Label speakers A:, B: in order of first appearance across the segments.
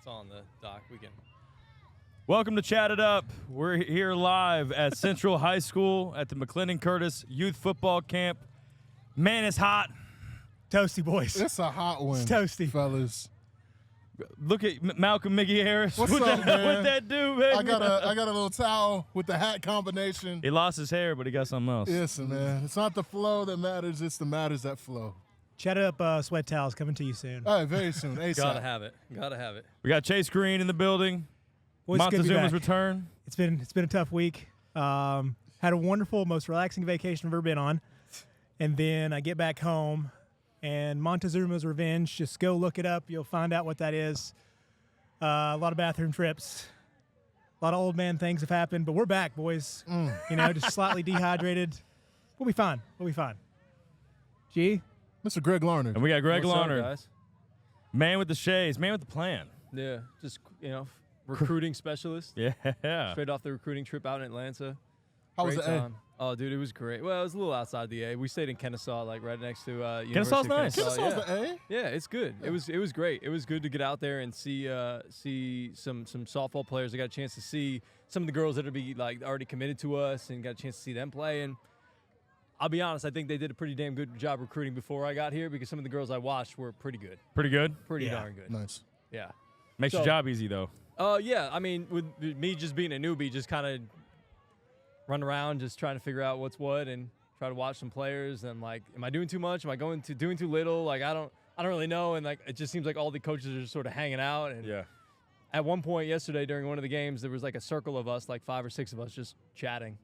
A: on the dock. We can.
B: Welcome to Chatt It Up. We're here live at Central High School at the Mclendon Curtis Youth Football Camp. Man, it's hot.
C: Toasty, boys.
D: It's a hot one.
C: It's toasty.
D: Fellas.
B: Look at Malcolm Mickey Harris.
D: What's
B: What
D: up, man?
B: What that do, baby?
D: I got a little towel with the hat combination.
B: He lost his hair, but he got something else.
D: Listen, man. It's not the flow that matters. It's the matters that flow.
C: Chatt It Up sweat towels coming to you soon.
D: All right, very soon. ASAP.
A: Gotta have it. Gotta have it.
B: We got Chase Green in the building.
C: Boys, it's good to be
B: Montezuma's
C: back.
B: return.
C: It's been a tough week. Had a wonderful, most relaxing vacation I've ever been on. And then I get back home, and Montezuma's Revenge. Just go look it up. You'll find out what that is. A lot of bathroom trips. A lot of old man things have happened, but we're back, boys. You know, just slightly dehydrated. We'll be fine. We'll be fine. G?
D: Mr. Greg Larner.
B: And we got Greg
A: What's up,
B: Larner.
A: guys?
B: Man with the shades. Man with the plan.
A: Yeah, just recruiting specialist.
B: Yeah.
A: Straight off the recruiting trip out in Atlanta.
D: How was
A: Great
D: the A?
A: time. Oh, dude, it was great. Well, it was a little outside the A. We stayed in Kennesaw, like right next to
B: Kennesaw's
A: University of
B: nice.
A: Kennesaw.
D: Kennesaw's
A: Yeah.
D: the A?
A: Yeah, it's good. It was great. It was good to get out there and see some softball players. I got a chance to see some of the girls that are already committed to us, and got a chance to see them play. And I'll be honest, I think they did a pretty damn good job recruiting before I got here, because some of the girls I watched were pretty good,
B: Pretty good.
A: pretty
C: Yeah.
A: darn good.
D: Nice.
A: Yeah.
B: Makes your
A: So-
B: job easy, though.
A: Yeah. I mean, with me just being a newbie, just kind of run around, just trying to figure out what's what, and try to watch some players. And like, am I doing too much? Am I doing too little? Like, I don't really know. And like, it just seems like all the coaches are just sort of hanging out. And
B: Yeah.
A: at one point yesterday during one of the games, there was like a circle of us, like 5 or 6 of us, just chatting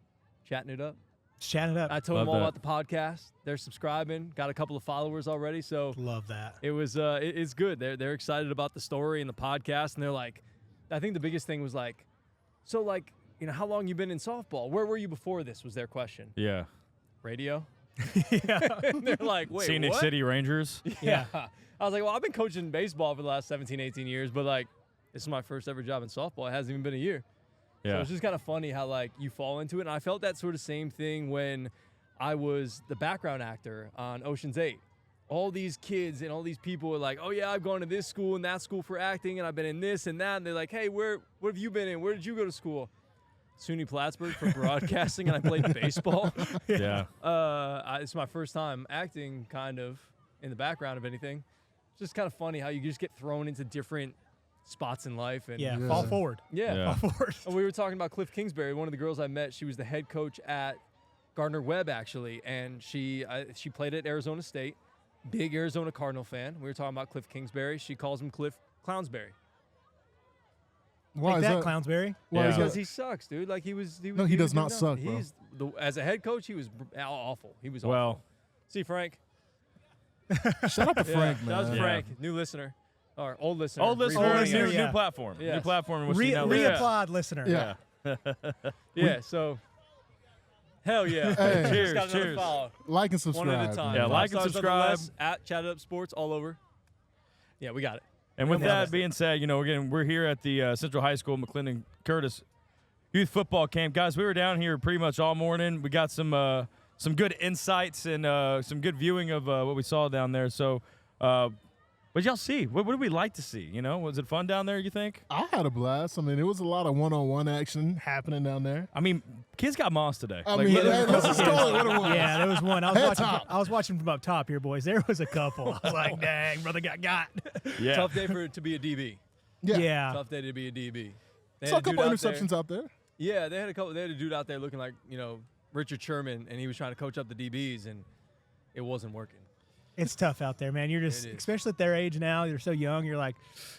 A: it up.
C: Just Chatt It Up.
A: I told
B: Love
A: them all
B: that.
A: about the podcast. They're subscribing. Got a couple of followers already. So
C: Love that.
A: it was it's good. They're excited about the story and the podcast, and they're like, I think the biggest thing was like, so like, how long you been in softball? Where were you before this? Was their question.
B: Yeah.
A: Radio.
C: Yeah.
A: And they're like, wait,
B: Scenic
A: what?
B: City Rangers.
A: Yeah. I was like, well, I've been coaching baseball for the last 17, 18 years, but like, this is my first ever job in softball. It hasn't even been a year. So
B: Yeah.
A: it's just kind of funny how like you fall into it. And I felt that sort of same thing when I was the background actor on Ocean's 8. All these kids and all these people were like, oh yeah, I've gone to this school and that school for acting, and I've been in this and that. And they're like, hey, what have you been in? Where did you go to school? SUNY Plattsburgh for broadcasting, and I played baseball.
B: Yeah.
A: It's my first time acting kind of in the background of anything. It's just kind of funny how you just get thrown into different spots in life. And
C: Yeah.
D: Yeah.
C: Fall forward.
B: Yeah.
C: Fall forward.
A: And we were talking about Cliff Kingsbury, one of the girls I met. She was the head coach at Gardner-Webb, actually, and she played at Arizona State. Big Arizona Cardinal fan. We were talking about Cliff Kingsbury. She calls him Cliff Clownsbury.
D: Why
C: Take
D: is
C: that,
D: that?
C: Clownsbury.
D: Why
B: Yeah.
D: is
A: Because
D: that?
A: he sucks, dude. Like he was
D: No, he does
A: was
D: not
A: good
D: suck,
A: enough.
D: bro.
A: As a head coach, he was awful. He was
B: Well,
A: awful. See, Frank.
D: Shout out to Frank,
A: yeah,
D: man.
A: That was
B: Yeah.
A: Frank, new listener. Or old listener.
B: old listener,
C: Old
B: new,
C: listener,
B: new
C: yeah.
B: platform.
A: Yes.
B: New platform in which he now lives.
C: Reapplaud, listener.
D: Yeah.
A: Yeah, so. Hell yeah.
D: Hey.
A: Just got another
B: Cheers.
A: follow.
D: Like and subscribe.
A: One at a time.
B: Yeah,
D: man.
B: like and
A: 5 stars
B: subscribe.
A: nonetheless, at Chatt It Up Sports all over. Yeah, we got it.
B: And with
C: Yeah.
B: that being said, again, we're here at the Central High School Mclendon Curtis Youth Football Camp. Guys, we were down here pretty much all morning. We got some good insights and some good viewing of what we saw down there. So what did y'all see? What did we like to see? Was it fun down there, you think?
D: I had a blast. I mean, it was a lot of one-on-one action happening down there.
B: I mean, kids got mossed today.
D: I
B: Like,
D: mean,
B: literally-
D: hey, let's just call it what it was.
C: Yeah, there was one.
D: Head top.
C: I was watching from up top here, boys. There was a couple. I was like, dang, brother got.
B: yeah.
A: Tough day to be a DB.
D: Yeah.
A: Tough day to be a DB. They
D: Saw a
A: had dude
D: couple
A: out there-
D: interceptions out there.
A: Yeah, they had a dude out there looking like, Richard Sherman, and he was trying to coach up the DBs, and it wasn't working.
C: It's tough out there, man. You're just,
A: It is.
C: especially at their age now, you're so young. You're like,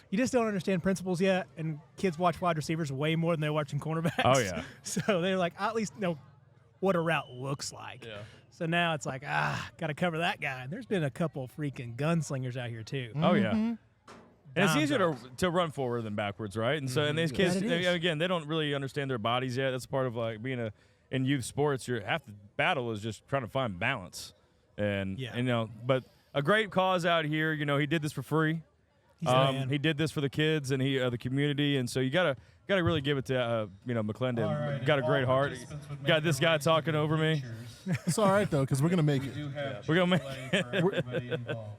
C: you just don't understand principles yet. And kids watch wide receivers way more than they're watching cornerbacks.
B: Oh, yeah.
C: So they're like, I at least know what a route looks like.
A: Yeah.
C: So now it's like, got to cover that guy. And there's been a couple freaking gunslingers out here too.
B: Oh, yeah.
D: Mm-hmm.
B: And it's
C: Dime
B: easier
C: dogs.
B: to run forward than backwards, right? And so, and these kids,
C: That it is.
B: again, they don't really understand their bodies yet. That's part of like being in youth sports. Half the battle is just trying to find balance, and
C: Yeah.
B: but a great cause out here. He did this for free.
C: He's a man.
B: He did this for the kids and the community, and so you gotta really give it to McLendon. Got a great heart. Got this guy talking over me.
D: It's all right, though, because we're going to make it.
B: We're gonna make.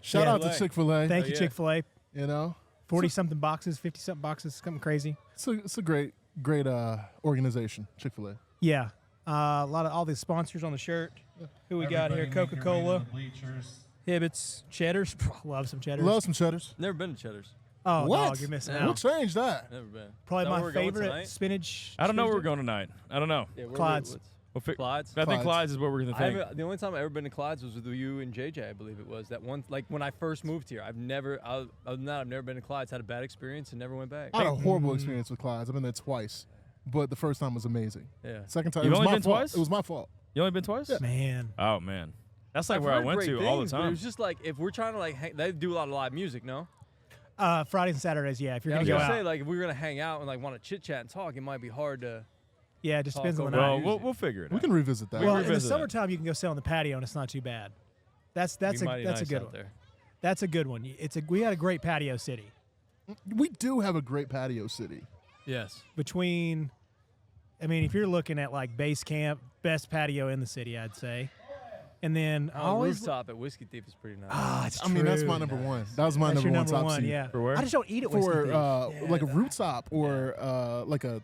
D: Shout
C: Yeah,
D: out to Chick-fil-A.
C: Thank you,
A: yeah.
C: Chick-fil-A.
D: You know,
C: 40-something boxes, 50-something boxes, something crazy.
D: It's a great organization, Chick-fil-A.
C: Yeah. A lot of all the sponsors on the shirt. Who we got here? Coca-Cola, Hibbett's, Cheddar's. Love some Cheddar's.
D: Love some Cheddars.
A: Never been to Cheddar's.
C: Oh,
D: What?
C: dog, you're missing
A: Yeah.
C: out.
D: What changed that?
A: Never been.
C: Probably
A: Is that where
C: my
A: we're going
C: favorite
A: tonight?
C: spinach.
B: I don't know where we're
C: Tuesday.
B: going tonight. I don't know.
A: Yeah,
C: Clyde's.
A: Clyde's.
B: I think
D: Clyde's.
B: Clyde's is what we're going to think.
A: The only time I've ever been to Clyde's was with you and JJ, I believe it was. That one, like when I first moved here. Other than that, I've never been to Clyde's. Had a bad experience and never went back.
D: I had a horrible experience with Clyde's. I've been there twice, but the first time was amazing.
A: Yeah.
D: Second time,
B: You've
D: it was
B: only
D: my
B: been
D: fault.
B: twice?
D: It was my fault.
B: You only been twice?
D: Yeah.
C: Man.
B: Oh, man. That's like
A: I've
B: where I
A: heard
B: went
A: great
B: to all the
A: things, but It
B: time.
A: was just like if we're trying to like they do a lot of live music, no?
C: Fridays and Saturdays, yeah. If you're
A: I
C: going
A: was
C: to go
A: gonna
C: out.
A: say like if we were gonna hang out and like want to chit chat and talk, it might be hard to.
C: Yeah, it just depends on the
A: Talk
C: night.
B: Well,
A: music.
B: we'll figure it
D: We
B: out.
D: can revisit that.
B: We
C: Well,
B: can
C: in the
B: revisit that.
C: summertime, you can go sit on the patio, and it's not too bad. That's
A: Be
C: a
A: mighty
C: that's a
A: nice
C: good
A: out
C: one.
A: there.
C: That's a good one. We got a great patio city
D: We do have a great patio city.
A: Yes.
C: between. I mean, if you're looking at like base camp, best patio in the city, I'd say. And then always
A: Rooftop at Whiskey Thief is pretty nice.
C: it's
D: I mean, that's
C: true.
D: my number one. That was my
C: That's
D: number
C: your
D: one
C: number
D: top
C: one,
D: seed.
C: yeah.
B: For where?
C: I just don't eat at Whiskey
D: For
C: Thief.
D: like a rooftop or like an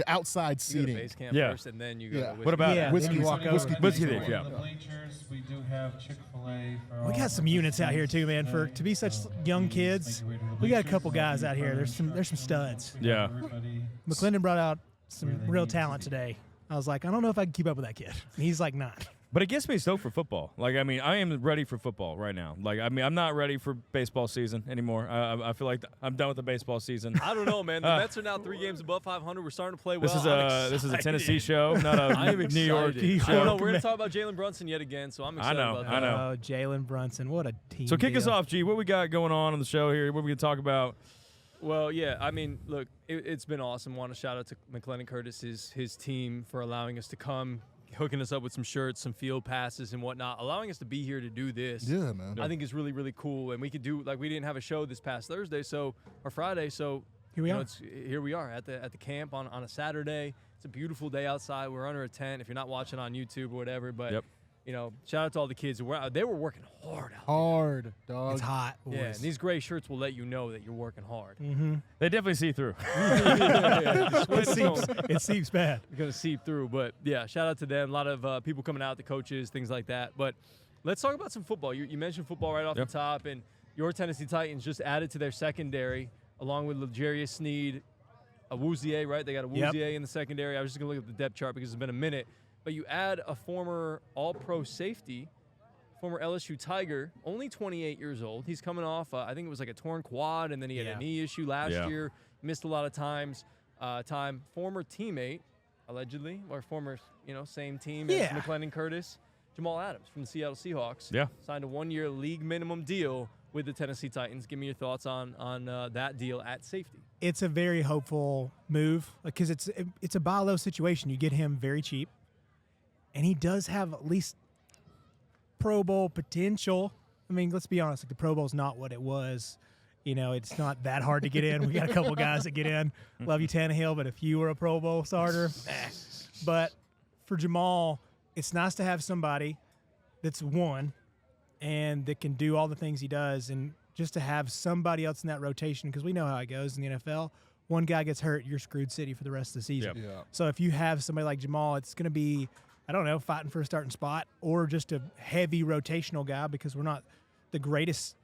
D: outside
A: you go to
D: seating.
A: base camp
B: Yeah.
A: first, and then you go.
D: Yeah.
A: To
B: What about
C: Yeah,
D: Whiskey-
C: then you walk over.
D: Whiskey
B: Whiskey
D: Thief.
B: Thief, yeah.
E: The bleachers, we do have Chick-fil-A. For
C: We
E: all
C: got some units out here too, man. For to be such young kids, we got a couple guys out here. There's some studs.
B: Yeah.
C: McLendon brought out some real talent today. I was like, I don't know if I can keep up with that kid. And he's like, not.
B: But it gets me stoked for football. Like, I mean, I am ready for football right now. Like, I mean, I'm not ready for baseball season anymore. I feel like I'm done with the baseball season.
A: I don't know, man. The Mets are now 3 games above 500. We're starting to play well.
B: This is a Tennessee show, not
A: I am
B: a New York
A: excited. I
B: show.
A: don't know. We're gonna talk about Jalen Brunson yet again, so I'm excited
B: know,
A: about that.
B: I know.
C: Oh, Jalen Brunson, what a team!
B: So kick us
C: deal.
B: off, G. What we got going on the show here? What we gonna talk about?
A: Well, yeah. I mean, look, it's been awesome. Want to shout out to Mclendon Curtis, his team, for allowing us to come, hooking us up with some shirts, some field passes, and whatnot, allowing us to be here to do this.
D: Yeah, man.
A: I think is really, really cool. And we could do we didn't have a show this past Thursday, or Friday, so
C: Here we are.
A: here we are at the camp on a Saturday. It's a beautiful day outside. We're under a tent. If you're not watching on YouTube or whatever, but
B: Yep.
A: shout out to all the kids. They were working hard out there.
D: Hard, dog.
C: It's hot.
A: Yeah, and
C: boys.
A: these gray shirts will let you know that you're working hard.
B: They definitely see through.
C: It seems bad.
A: Going to seep through, but yeah, shout out to them. A lot of people coming out, the coaches, things like that. But let's talk about some football. You mentioned football right off
B: Yep.
A: the top, and your Tennessee Titans just added to their secondary, along with L'Jarius Sneed, a Wouzier, right? They got a
C: Yep.
A: Wouzier in the secondary. I was just going to look at the depth chart because it's been a minute. But you add a former All-Pro safety, former LSU Tiger, only 28 years old. He's coming off, I think it was like a torn quad, and then he had
C: Yeah.
A: a knee issue last
B: Yeah.
A: year. Missed a lot of time. Former teammate, allegedly, or former, same team as
C: Yeah.
A: Mclendon Curtis, Jamal Adams from the Seattle Seahawks.
B: Yeah.
A: Signed a 1-year league minimum deal with the Tennessee Titans. Give me your thoughts on that deal at safety.
C: It's a very hopeful move because it's a buy low situation. You get him very cheap, and he does have at least Pro Bowl potential. I mean, let's be honest. Like the Pro Bowl's not what it was. It's not that hard to get in. We got a couple guys that get in. Love you, Tannehill, but if you were a Pro Bowl starter, But for Jamal, it's nice to have somebody that's won and that can do all the things he does, and just to have somebody else in that rotation, because we know how it goes in the NFL. One guy gets hurt, you're screwed city for the rest of the season.
B: Yep.
D: Yeah.
C: So if you have somebody like Jamal, it's going to be, I don't know, fighting for a starting spot or just a heavy rotational guy, because we're not the greatest,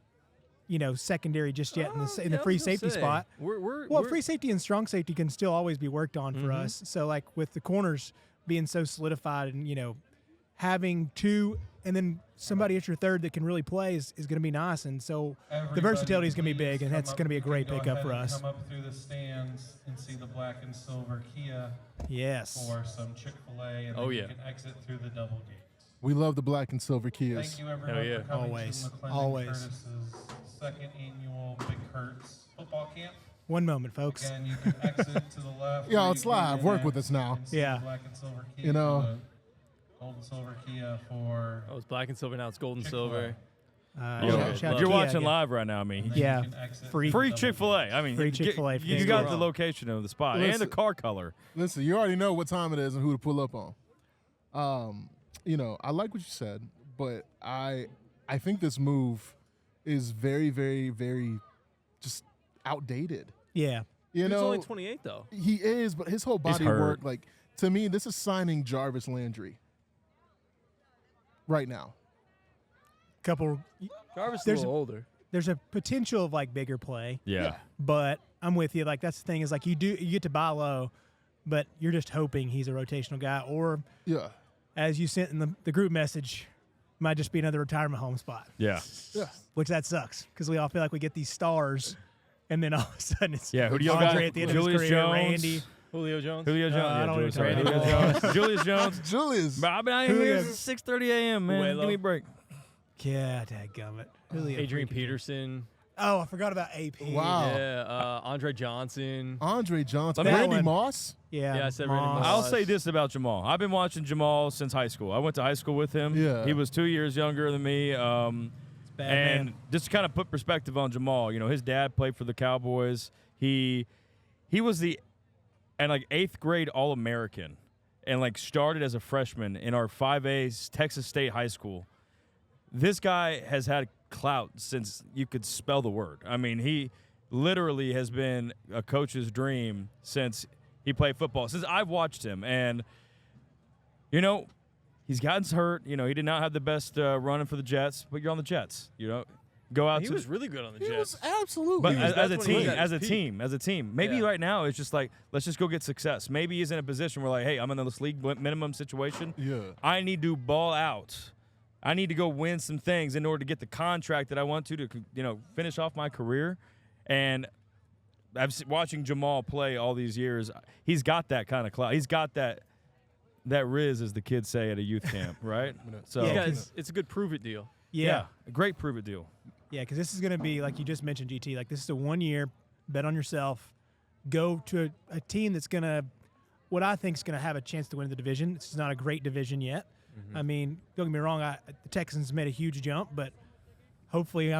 C: secondary just yet in the free safety spot. Well, free safety and strong safety can still always be worked on for us. So like with the corners being so solidified and, having two and then somebody at your third that can really play is going to be nice. And so the versatility is going to be big, and that's going to be a great pickup for us.
E: Come up through the stands and see the black and silver Kia
C: Yes.
E: for some Chick-fil-A, and
A: Oh,
E: then
A: yeah.
E: you can exit through the double gate.
D: We love the black and silver Kias.
E: Thank you, everyone,
A: yeah.
E: for coming
C: Always.
E: to McLendon
C: Always.
E: Curtis's second annual Big Hurts football camp.
C: One moment, folks.
E: Again, you can exit to the left.
D: Yo,
E: where
D: it's
E: you came
D: live.
E: in
D: Work
E: at
D: with us now.
E: and see
C: Yeah.
E: the black and silver Kia.
D: You know.
E: the Gold and silver Kia for
A: Oh, it's black and silver now. It's gold and
E: Chick-fil-A.
A: silver.
B: Yo,
C: shout out
B: you're
C: to
B: watching
C: Kia,
B: live right now, I mean.
E: and then
C: Yeah,
E: you can exit
C: free-
E: through the
B: Free
E: double
B: Chick-fil-A.
E: gate.
B: I mean,
C: Free Chick-fil-A for
B: You
C: kids.
B: got the location of the spot and the
D: Listen.
B: car color.
D: Listen, you already know what time it is and who to pull up on. I like what you said, but I think this move is very, very, very just outdated.
C: Yeah.
D: You
A: He's
D: know,
A: only 28 though.
D: he is, but his whole body
B: hurt.
D: work, like to me, this is signing Jarvis Landry right now.
C: Couple.
A: Jarvis is a
C: There's
A: little older.
C: There's a potential of like bigger play.
B: Yeah.
C: But I'm with you. Like that's the thing is like you get to buy low, but you're just hoping he's a rotational guy, or
D: Yeah.
C: as you sent in the group message, might just be another retirement home spot.
B: Yeah.
D: Yeah.
C: Which that sucks because we all feel like we get these stars, and then all of a sudden it's
B: Yeah. Who do y'all
C: Andre
B: got?
C: at the end
B: Julius
C: of his career,
B: Jones.
C: Randy.
A: Julio Jones.
B: Julio Jones.
C: I
B: Yeah,
C: don't
B: Julius,
C: wanna talk
B: Julio
C: about
B: Jones. Julius Jones.
D: Julius.
B: But I've been out here
C: Julio.
B: since 6:30 a.m. Man,
A: Uelo.
B: give me a break.
C: Yeah, dadgummit. Really
A: Adrian Peterson.
C: Oh, I forgot about AP.
D: Wow.
A: Yeah. Andre Johnson.
D: Andre Johnson.
C: That
D: Randy
C: one.
D: Moss.
C: Yeah.
A: Yeah, I said Randy Moss.
B: I'll say this about Jamal. I've been watching Jamal since high school. I went to high school with him.
D: Yeah.
B: He was 2 years younger than me.
C: Bad
B: And
C: man.
B: just to kind of put perspective on Jamal, you know, his dad played for the Cowboys. He was the like 8th grade All-American and like started as a freshman in our 5A's Texas State High School. This guy has had clout since you could spell the word. I mean, he literally has been a coach's dream since he played football, since I've watched him. And, you know, he's gotten hurt. You know, he did not have the best running for the Jets, but you're on the Jets. You know, go out
A: He
B: to
A: was really good on the
D: He
A: Jets.
D: was absolutely.
B: but
A: He was-
B: as a
A: that's when he was
B: team,
A: at
B: as a
A: his
B: team, as a team, maybe
A: Yeah.
B: right now it's just like, let's just go get success. Maybe he's in a position where like, hey, I'm in this league minimum situation.
D: Yeah.
B: I need to ball out. I need to go win some things in order to get the contract that I want to, you know, finish off my career. And watching Jamal play all these years, he's got that kind of clout. He's got that riz, as the kids say at a youth camp, right? So
C: Yeah,
A: It's a good prove it deal.
C: Yeah.
B: a great prove it deal.
C: Yeah, because this is going to be, like you just mentioned, GT, like this is a 1 year, bet on yourself, go to a team that's going to, what I think is going to have a chance to win the division. It's not a great division yet. I mean, don't get me wrong, the Texans made a huge jump, but hopefully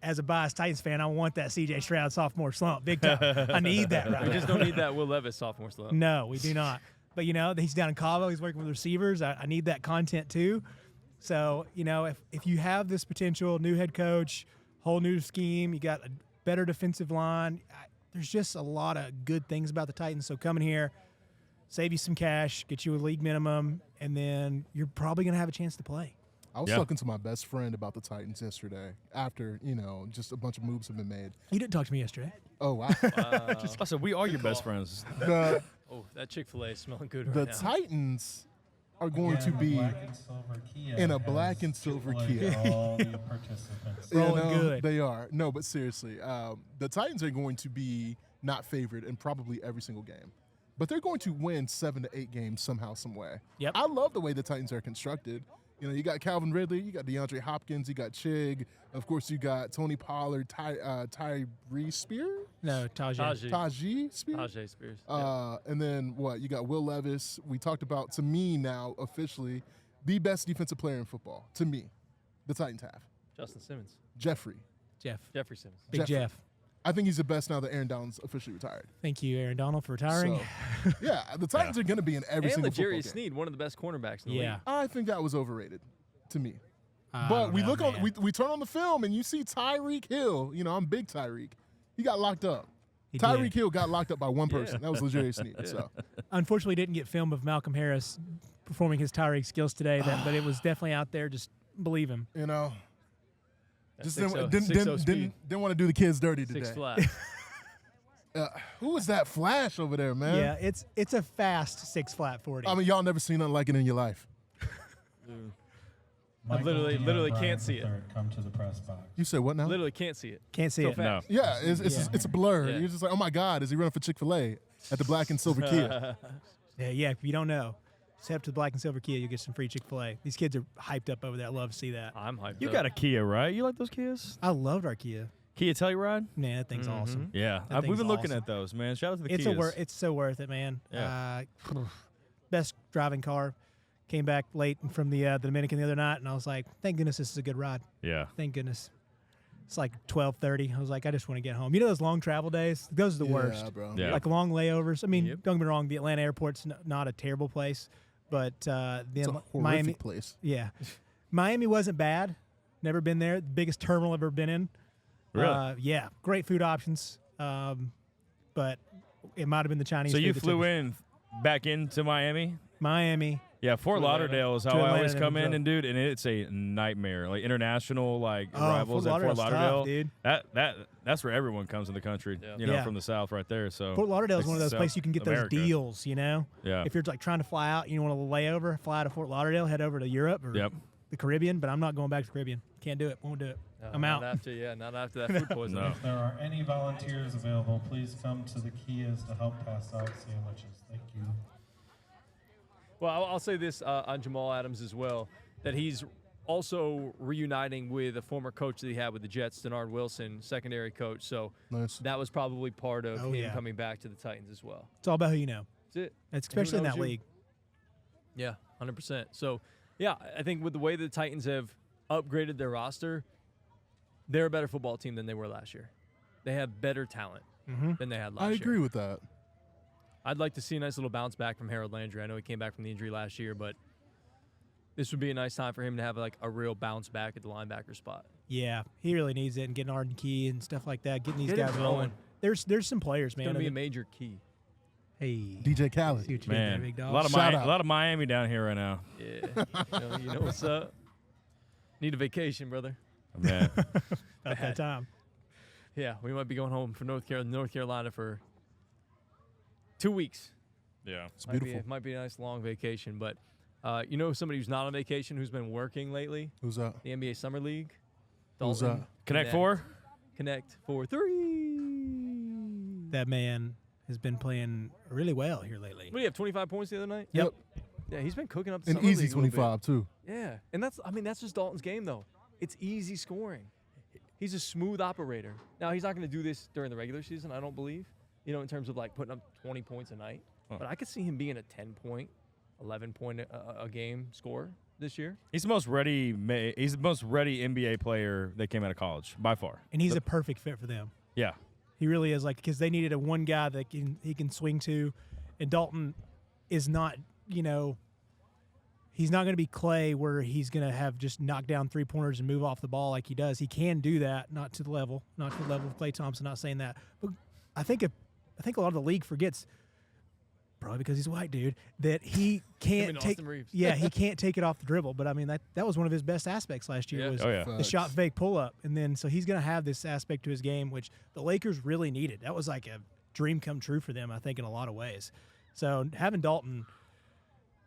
C: as a biased Titans fan, I want that C.J. Stroud sophomore slump big time. I need that right
A: We
C: now.
A: just don't need that Will Levis sophomore slump.
C: No, we do not. But, you know, he's down in Cabo. He's working with receivers. I need that content too. So, you know, if you have this potential, new head coach, whole new scheme, you got a better defensive line, there's just a lot of good things about the Titans. So coming here, save you some cash, get you a league minimum, and then you're probably going to have a chance to play.
D: I was talking to my best friend about the Titans yesterday after, you know, just a bunch of moves have been made.
C: You didn't talk to me yesterday.
D: Oh, wow.
B: I said, we are your best friends.
D: the
A: Oh, that Chick-fil-A is smelling good
D: the
A: right now.
D: Titans are going to
E: Again,
D: be
E: black and silver Kia
D: in a
E: has
D: black and silver
E: Chick-fil-A
D: Kia.
E: for all the participants.
D: You
C: Rolling
D: know,
C: good.
D: They are. No, but seriously, the Titans are going to be not favored in probably every single game. But they're going to win 7 to 8 games somehow, some way.
C: Yep.
D: I love the way the Titans are constructed. You know, you got Calvin Ridley, you got DeAndre Hopkins, you got Chig. Of course, you got Tony Pollard, Tyree Spear?
C: No, Tajay.
D: Tajee Spear?
A: Tajay Spears.
D: And then what? You got Will Levis. We talked about, to me now, officially, the best defensive player in football. To me, the Titans have.
A: Justin Simmons.
D: Jeffrey.
A: Jeffrey Simmons.
C: Big
D: Jeffrey.
C: Jeff.
D: I think he's the best now that Aaron Donald's officially retired.
C: Thank you, Aaron Donald, for retiring.
D: So, yeah, the Titans are going to be in every
A: And
D: single football
A: Legarius
D: game.
A: Sneed, one of the best cornerbacks in the
C: Yeah.
A: league.
D: I think that was overrated, to me.
C: I
D: But
C: don't
D: we
C: know,
D: look on,
C: man.
D: we turn on the film and you see Tyreek Hill. You know, I'm big Tyreek. He got locked up.
C: He
D: Tyreek
C: did.
D: Hill got locked up by one person. That was Legarius Sneed. So
C: Unfortunately, didn't get film of Malcolm Harris performing his Tyreek skills today, but it was definitely out there. Just believe him.
D: you know,
A: That's
D: just
A: 6'0"
D: didn't
A: 6'0" speed.
D: want to do the kids dirty today.
A: Six flat.
D: Who was that flash over there, man?
C: Yeah, it's a fast 6 flat 40.
D: I mean, y'all never seen nothing like it in your life.
E: Michael
A: literally
E: O'Brien
A: can't see it.
E: III, Come to the press box.
D: You said what now?
A: Literally can't see it.
C: Can't see
A: So
C: it.
A: fast.
D: Yeah, it's a blur.
A: Yeah.
D: You're just like, oh my God, is he running for Chick-fil-A at the black and silver Kia?
C: Yeah. If you don't know, just head up to the Black and Silver Kia. You'll get some free Chick-fil-A. These kids are hyped up over that. I love to see that.
A: I'm hyped
B: You
A: up.
B: got a Kia, right? You like those Kias?
C: I loved our Kia.
B: Kia Telluride?
C: Man, that thing's awesome.
B: Yeah,
C: That
B: we've
C: thing's
B: been looking
C: awesome.
B: at those, man. Shout out to the
C: It's
B: Kias.
C: it's so worth it, man.
B: Yeah.
C: Best driving car. Came back late from the Dominican the other night, and I was like, thank goodness this is a good ride.
B: Yeah.
C: Thank goodness. It's like 12:30. I was like, I just want to get home. You know those long travel days? Those are the worst.
D: Yeah, bro.
B: Yeah.
C: Like long layovers. I mean,
A: Yep.
C: don't get me wrong, the Atlanta airport's not a terrible place, but
D: It's a horrific
C: Miami,
D: place.
C: yeah, Miami wasn't bad. Never been there. The biggest terminal I've ever been in.
B: Really?
C: Yeah, great food options. but it might have been the Chinese.
B: So
C: food
B: you
C: that
B: flew
C: took us.
B: in back into Miami?
C: Miami.
B: Yeah, Fort
A: To Atlanta.
B: Lauderdale is how
C: To
B: I
C: Atlanta
B: always
C: and
B: come
C: then
B: in,
C: drove.
B: and dude, and it's a nightmare. Like international arrivals
C: Fort
B: at Fort
C: Lauderdale's tough,
B: Lauderdale.
C: dude.
B: That's where everyone comes in the country.
A: Yeah.
B: You know,
C: Yeah.
B: from the south right there. So
C: Fort Lauderdale is one of those
B: South
C: places you can get those
B: America.
C: deals. You know,
B: Yeah.
C: if you're like trying to fly out, you want to layover, fly to Fort Lauderdale, head over to Europe or
B: Yep.
C: the Caribbean. But I'm not going back to the Caribbean. Can't do it. Won't do it. I'm
A: not
C: out.
A: Not after that food poisoning.
B: No.
E: If there are any volunteers available, please come to the kiosks to help pass out sandwiches. Thank you.
A: Well, I'll say this on Jamal Adams as well, that he's also reuniting with a former coach that he had with the Jets, Denard Wilson, secondary coach. So
D: Nice.
A: that was probably part of
C: Oh,
A: him
C: yeah.
A: coming back to the Titans as well.
C: It's all about who you know.
A: That's it.
C: It's especially in
A: knows
C: that
A: you?
C: league.
A: Yeah, 100%. So, yeah, I think with the way the Titans have upgraded their roster, they're a better football team than they were last year. They have better talent than they had last
D: I
A: year.
D: agree with that.
A: I'd like to see a nice little bounce back from Harold Landry. I know he came back from the injury last year, but this would be a nice time for him to have like a real bounce back at the linebacker spot.
C: Yeah, he really needs it, and getting Arden Key and stuff like that, getting these
A: Get him
C: guys
A: going.
C: rolling. There's some players,
A: It's
C: man.
A: going to be
C: I
A: a
C: mean,
A: major key.
C: hey,
D: DJ Khaled.
C: see what you did there,
B: Man,
C: big
B: a
C: dog.
B: lot of
D: Shout out.
B: a lot of Miami down here right now.
A: Yeah, you know what's up. Need a vacation, brother.
B: Man,
C: About that time.
A: Yeah, we might be going home from North Carolina for 2 weeks.
B: yeah.
D: It's beautiful.
A: Might be a nice long vacation, but you know somebody who's not on vacation who's been working lately?
D: Who's that?
A: The NBA Summer League.
D: Who's
A: Dalton
D: that?
B: Connect 4.
A: Connect 4-3.
C: That man has been playing really well here lately.
A: What do you have? 25 points the other night?
C: Yep.
A: Yeah, he's been cooking up the
D: An
A: Summer
D: easy
A: League a little bit.
D: 25 too.
A: Yeah, and that's just Dalton's game though. It's easy scoring. He's a smooth operator. Now he's not going to do this during the regular season, I don't believe. You know, in terms of like putting up 20 points a night.
B: Huh.
A: But I could see him being a 10-point, 11-point a game scorer this year.
B: He's the most ready. He's the most ready NBA player that came out of college by far.
C: And he's a perfect fit for them.
B: Yeah.
C: He really is, like, because they needed a one guy that he can swing to, and Dalton is not, you know, he's not going to be Clay where he's going to have just knock down 3-pointers and move off the ball like he does. He can do that, not to the level of Klay Thompson. Not saying that, but I think a lot of the league forgets, probably because he's a white dude, that he can't
A: and
C: take.
A: Austin Reeves.
C: Yeah, he can't take it off the dribble. But I mean, that was one of his best aspects last year.
A: Yeah.
C: Was
B: Oh yeah.
C: the shot fake pull up, and then so he's going to have this aspect to his game, which the Lakers really needed. That was like a dream come true for them, I think, in a lot of ways. So having Dalton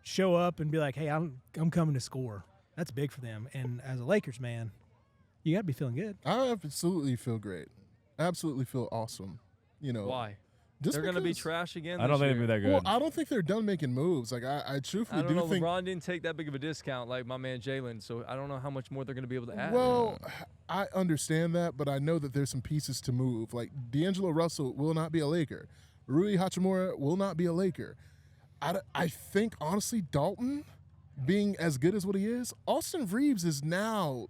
C: show up and be like, "Hey, I'm coming to score," that's big for them. And as a Lakers man, you got to be feeling good.
D: I absolutely feel great. Absolutely feel awesome. You know,
A: Why?
D: just
A: They're going to be
D: because-
A: trash again.
B: I don't
A: this
B: think
A: year.
B: they'll be that
D: Well,
B: good.
D: I don't think they're done making moves. Like I truthfully
A: I don't
D: do
A: know.
D: think.
A: LeBron didn't take that big of a discount like my man Jalen, so I don't know how much more they're going to be able to add.
D: Well, I understand that, but I know that there's some pieces to move. Like D'Angelo Russell will not be a Laker. Rui Hachimura will not be a Laker. I think, honestly, Dalton being as good as what he is, Austin Reeves is now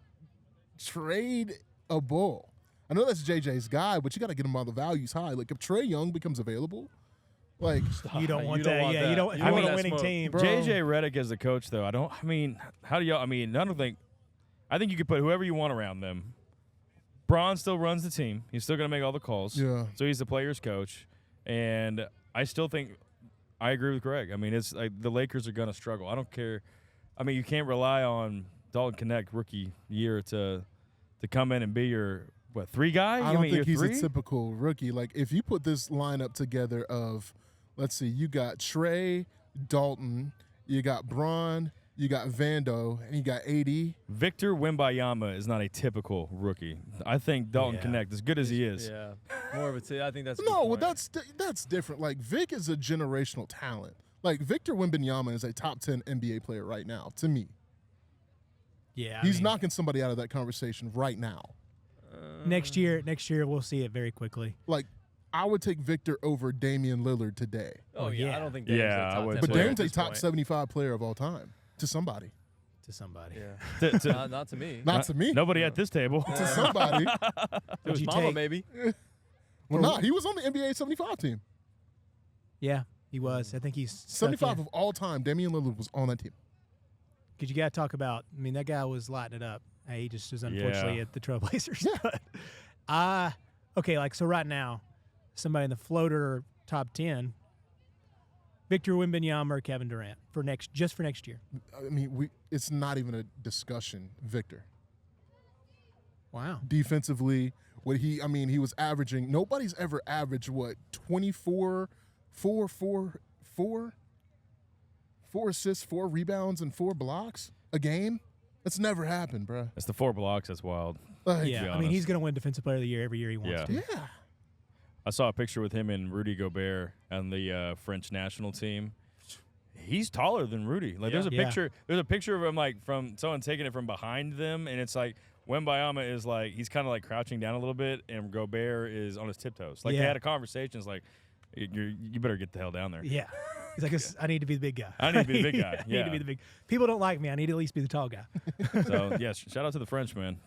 D: trade-able. I know that's JJ's guy, but you got to get him while the value's high. Like if Trae Young becomes available, like
C: You don't
A: You
C: want
A: don't
C: that.
A: want
C: Yeah,
A: that.
C: you don't.
A: You
C: You
A: want
C: want a
A: that
C: winning
A: smoke.
C: team.
D: Bro.
B: JJ Redick as the coach, though. I mean, how do y'all? I mean, I don't think. I think you could put whoever you want around them. Braun still runs the team. He's still going to make all the calls.
D: Yeah.
B: So he's the player's coach, and I still think I agree with Greg. I mean, it's like the Lakers are going to struggle. I don't care. I mean, you can't rely on Dalton Connect rookie year to come in and be your 3 guy.
D: I
B: You
D: don't
B: mean
D: think he's
B: your
D: a
B: 3?
D: typical rookie. Like if you put this lineup together of, let's see, you got Trae, Dalton, you got Braun, you got Vando, and you got AD.
B: Victor Wembanyama is not a typical rookie. I think Dalton
C: Yeah.
B: Connect, as good as he is.
A: Yeah, more of a I think that's a
D: No,
A: good
D: well,
A: point.
D: that's different. Like Vic is a generational talent. Like Victor Wembanyama is a top 10 NBA player right now. To me,
C: Yeah, I
D: he's
C: mean,
D: knocking somebody out of that conversation right now.
C: Next year we'll see it very quickly.
D: Like I would take Victor over Damian Lillard today,
A: Oh
C: yeah.
A: yeah, I don't think. Dame's
B: Yeah,
A: a
B: I
A: top
B: would
A: 10
B: too.
D: but
A: player
D: Damian's
A: at
D: a
A: this
D: top
A: point.
D: 75 player of all time to somebody.
C: To somebody.
A: Yeah,
B: To-
A: not to me.
D: Not to me.
B: Nobody at this table.
D: To somebody.
A: It was
C: you
A: Mama,
C: take?
A: maybe.
D: Well, no, he was on the NBA 75 team.
C: Yeah, he was. I think he's
D: 75 of all time, Damian Lillard was on that team.
C: Because you got to talk about. I mean, that guy was lighting it up. He just was unfortunately
B: Yeah.
C: at the Trailblazers. But okay, like so right now, somebody in the floater top 10, Victor Wembanyama or Kevin Durant for next year.
D: I mean, it's not even a discussion. Victor.
C: Wow.
D: Defensively, he was averaging. Nobody's ever averaged 24, 4 assists, 4 rebounds, and 4 blocks a game. That's never happened, bro.
B: It's the 4 blocks. That's wild.
C: Yeah, I mean, he's going to win Defensive Player of the Year every year he wants to.
D: Yeah.
B: I saw a picture with him and Rudy Gobert on the French national team. He's taller than Rudy. Like there's a picture. There's a picture of him like from someone taking it from behind them, and it's like Wembanyama is like he's kind of like crouching down a little bit, and Gobert is on his tiptoes. Like they had a conversation. It's like you better get the hell down there.
C: Yeah. He's like, I need to be the big guy.
B: I need to be the big guy.
C: I need to be the big. People don't like me. I need to at least be the tall guy.
B: So yes, shout out to the French, man.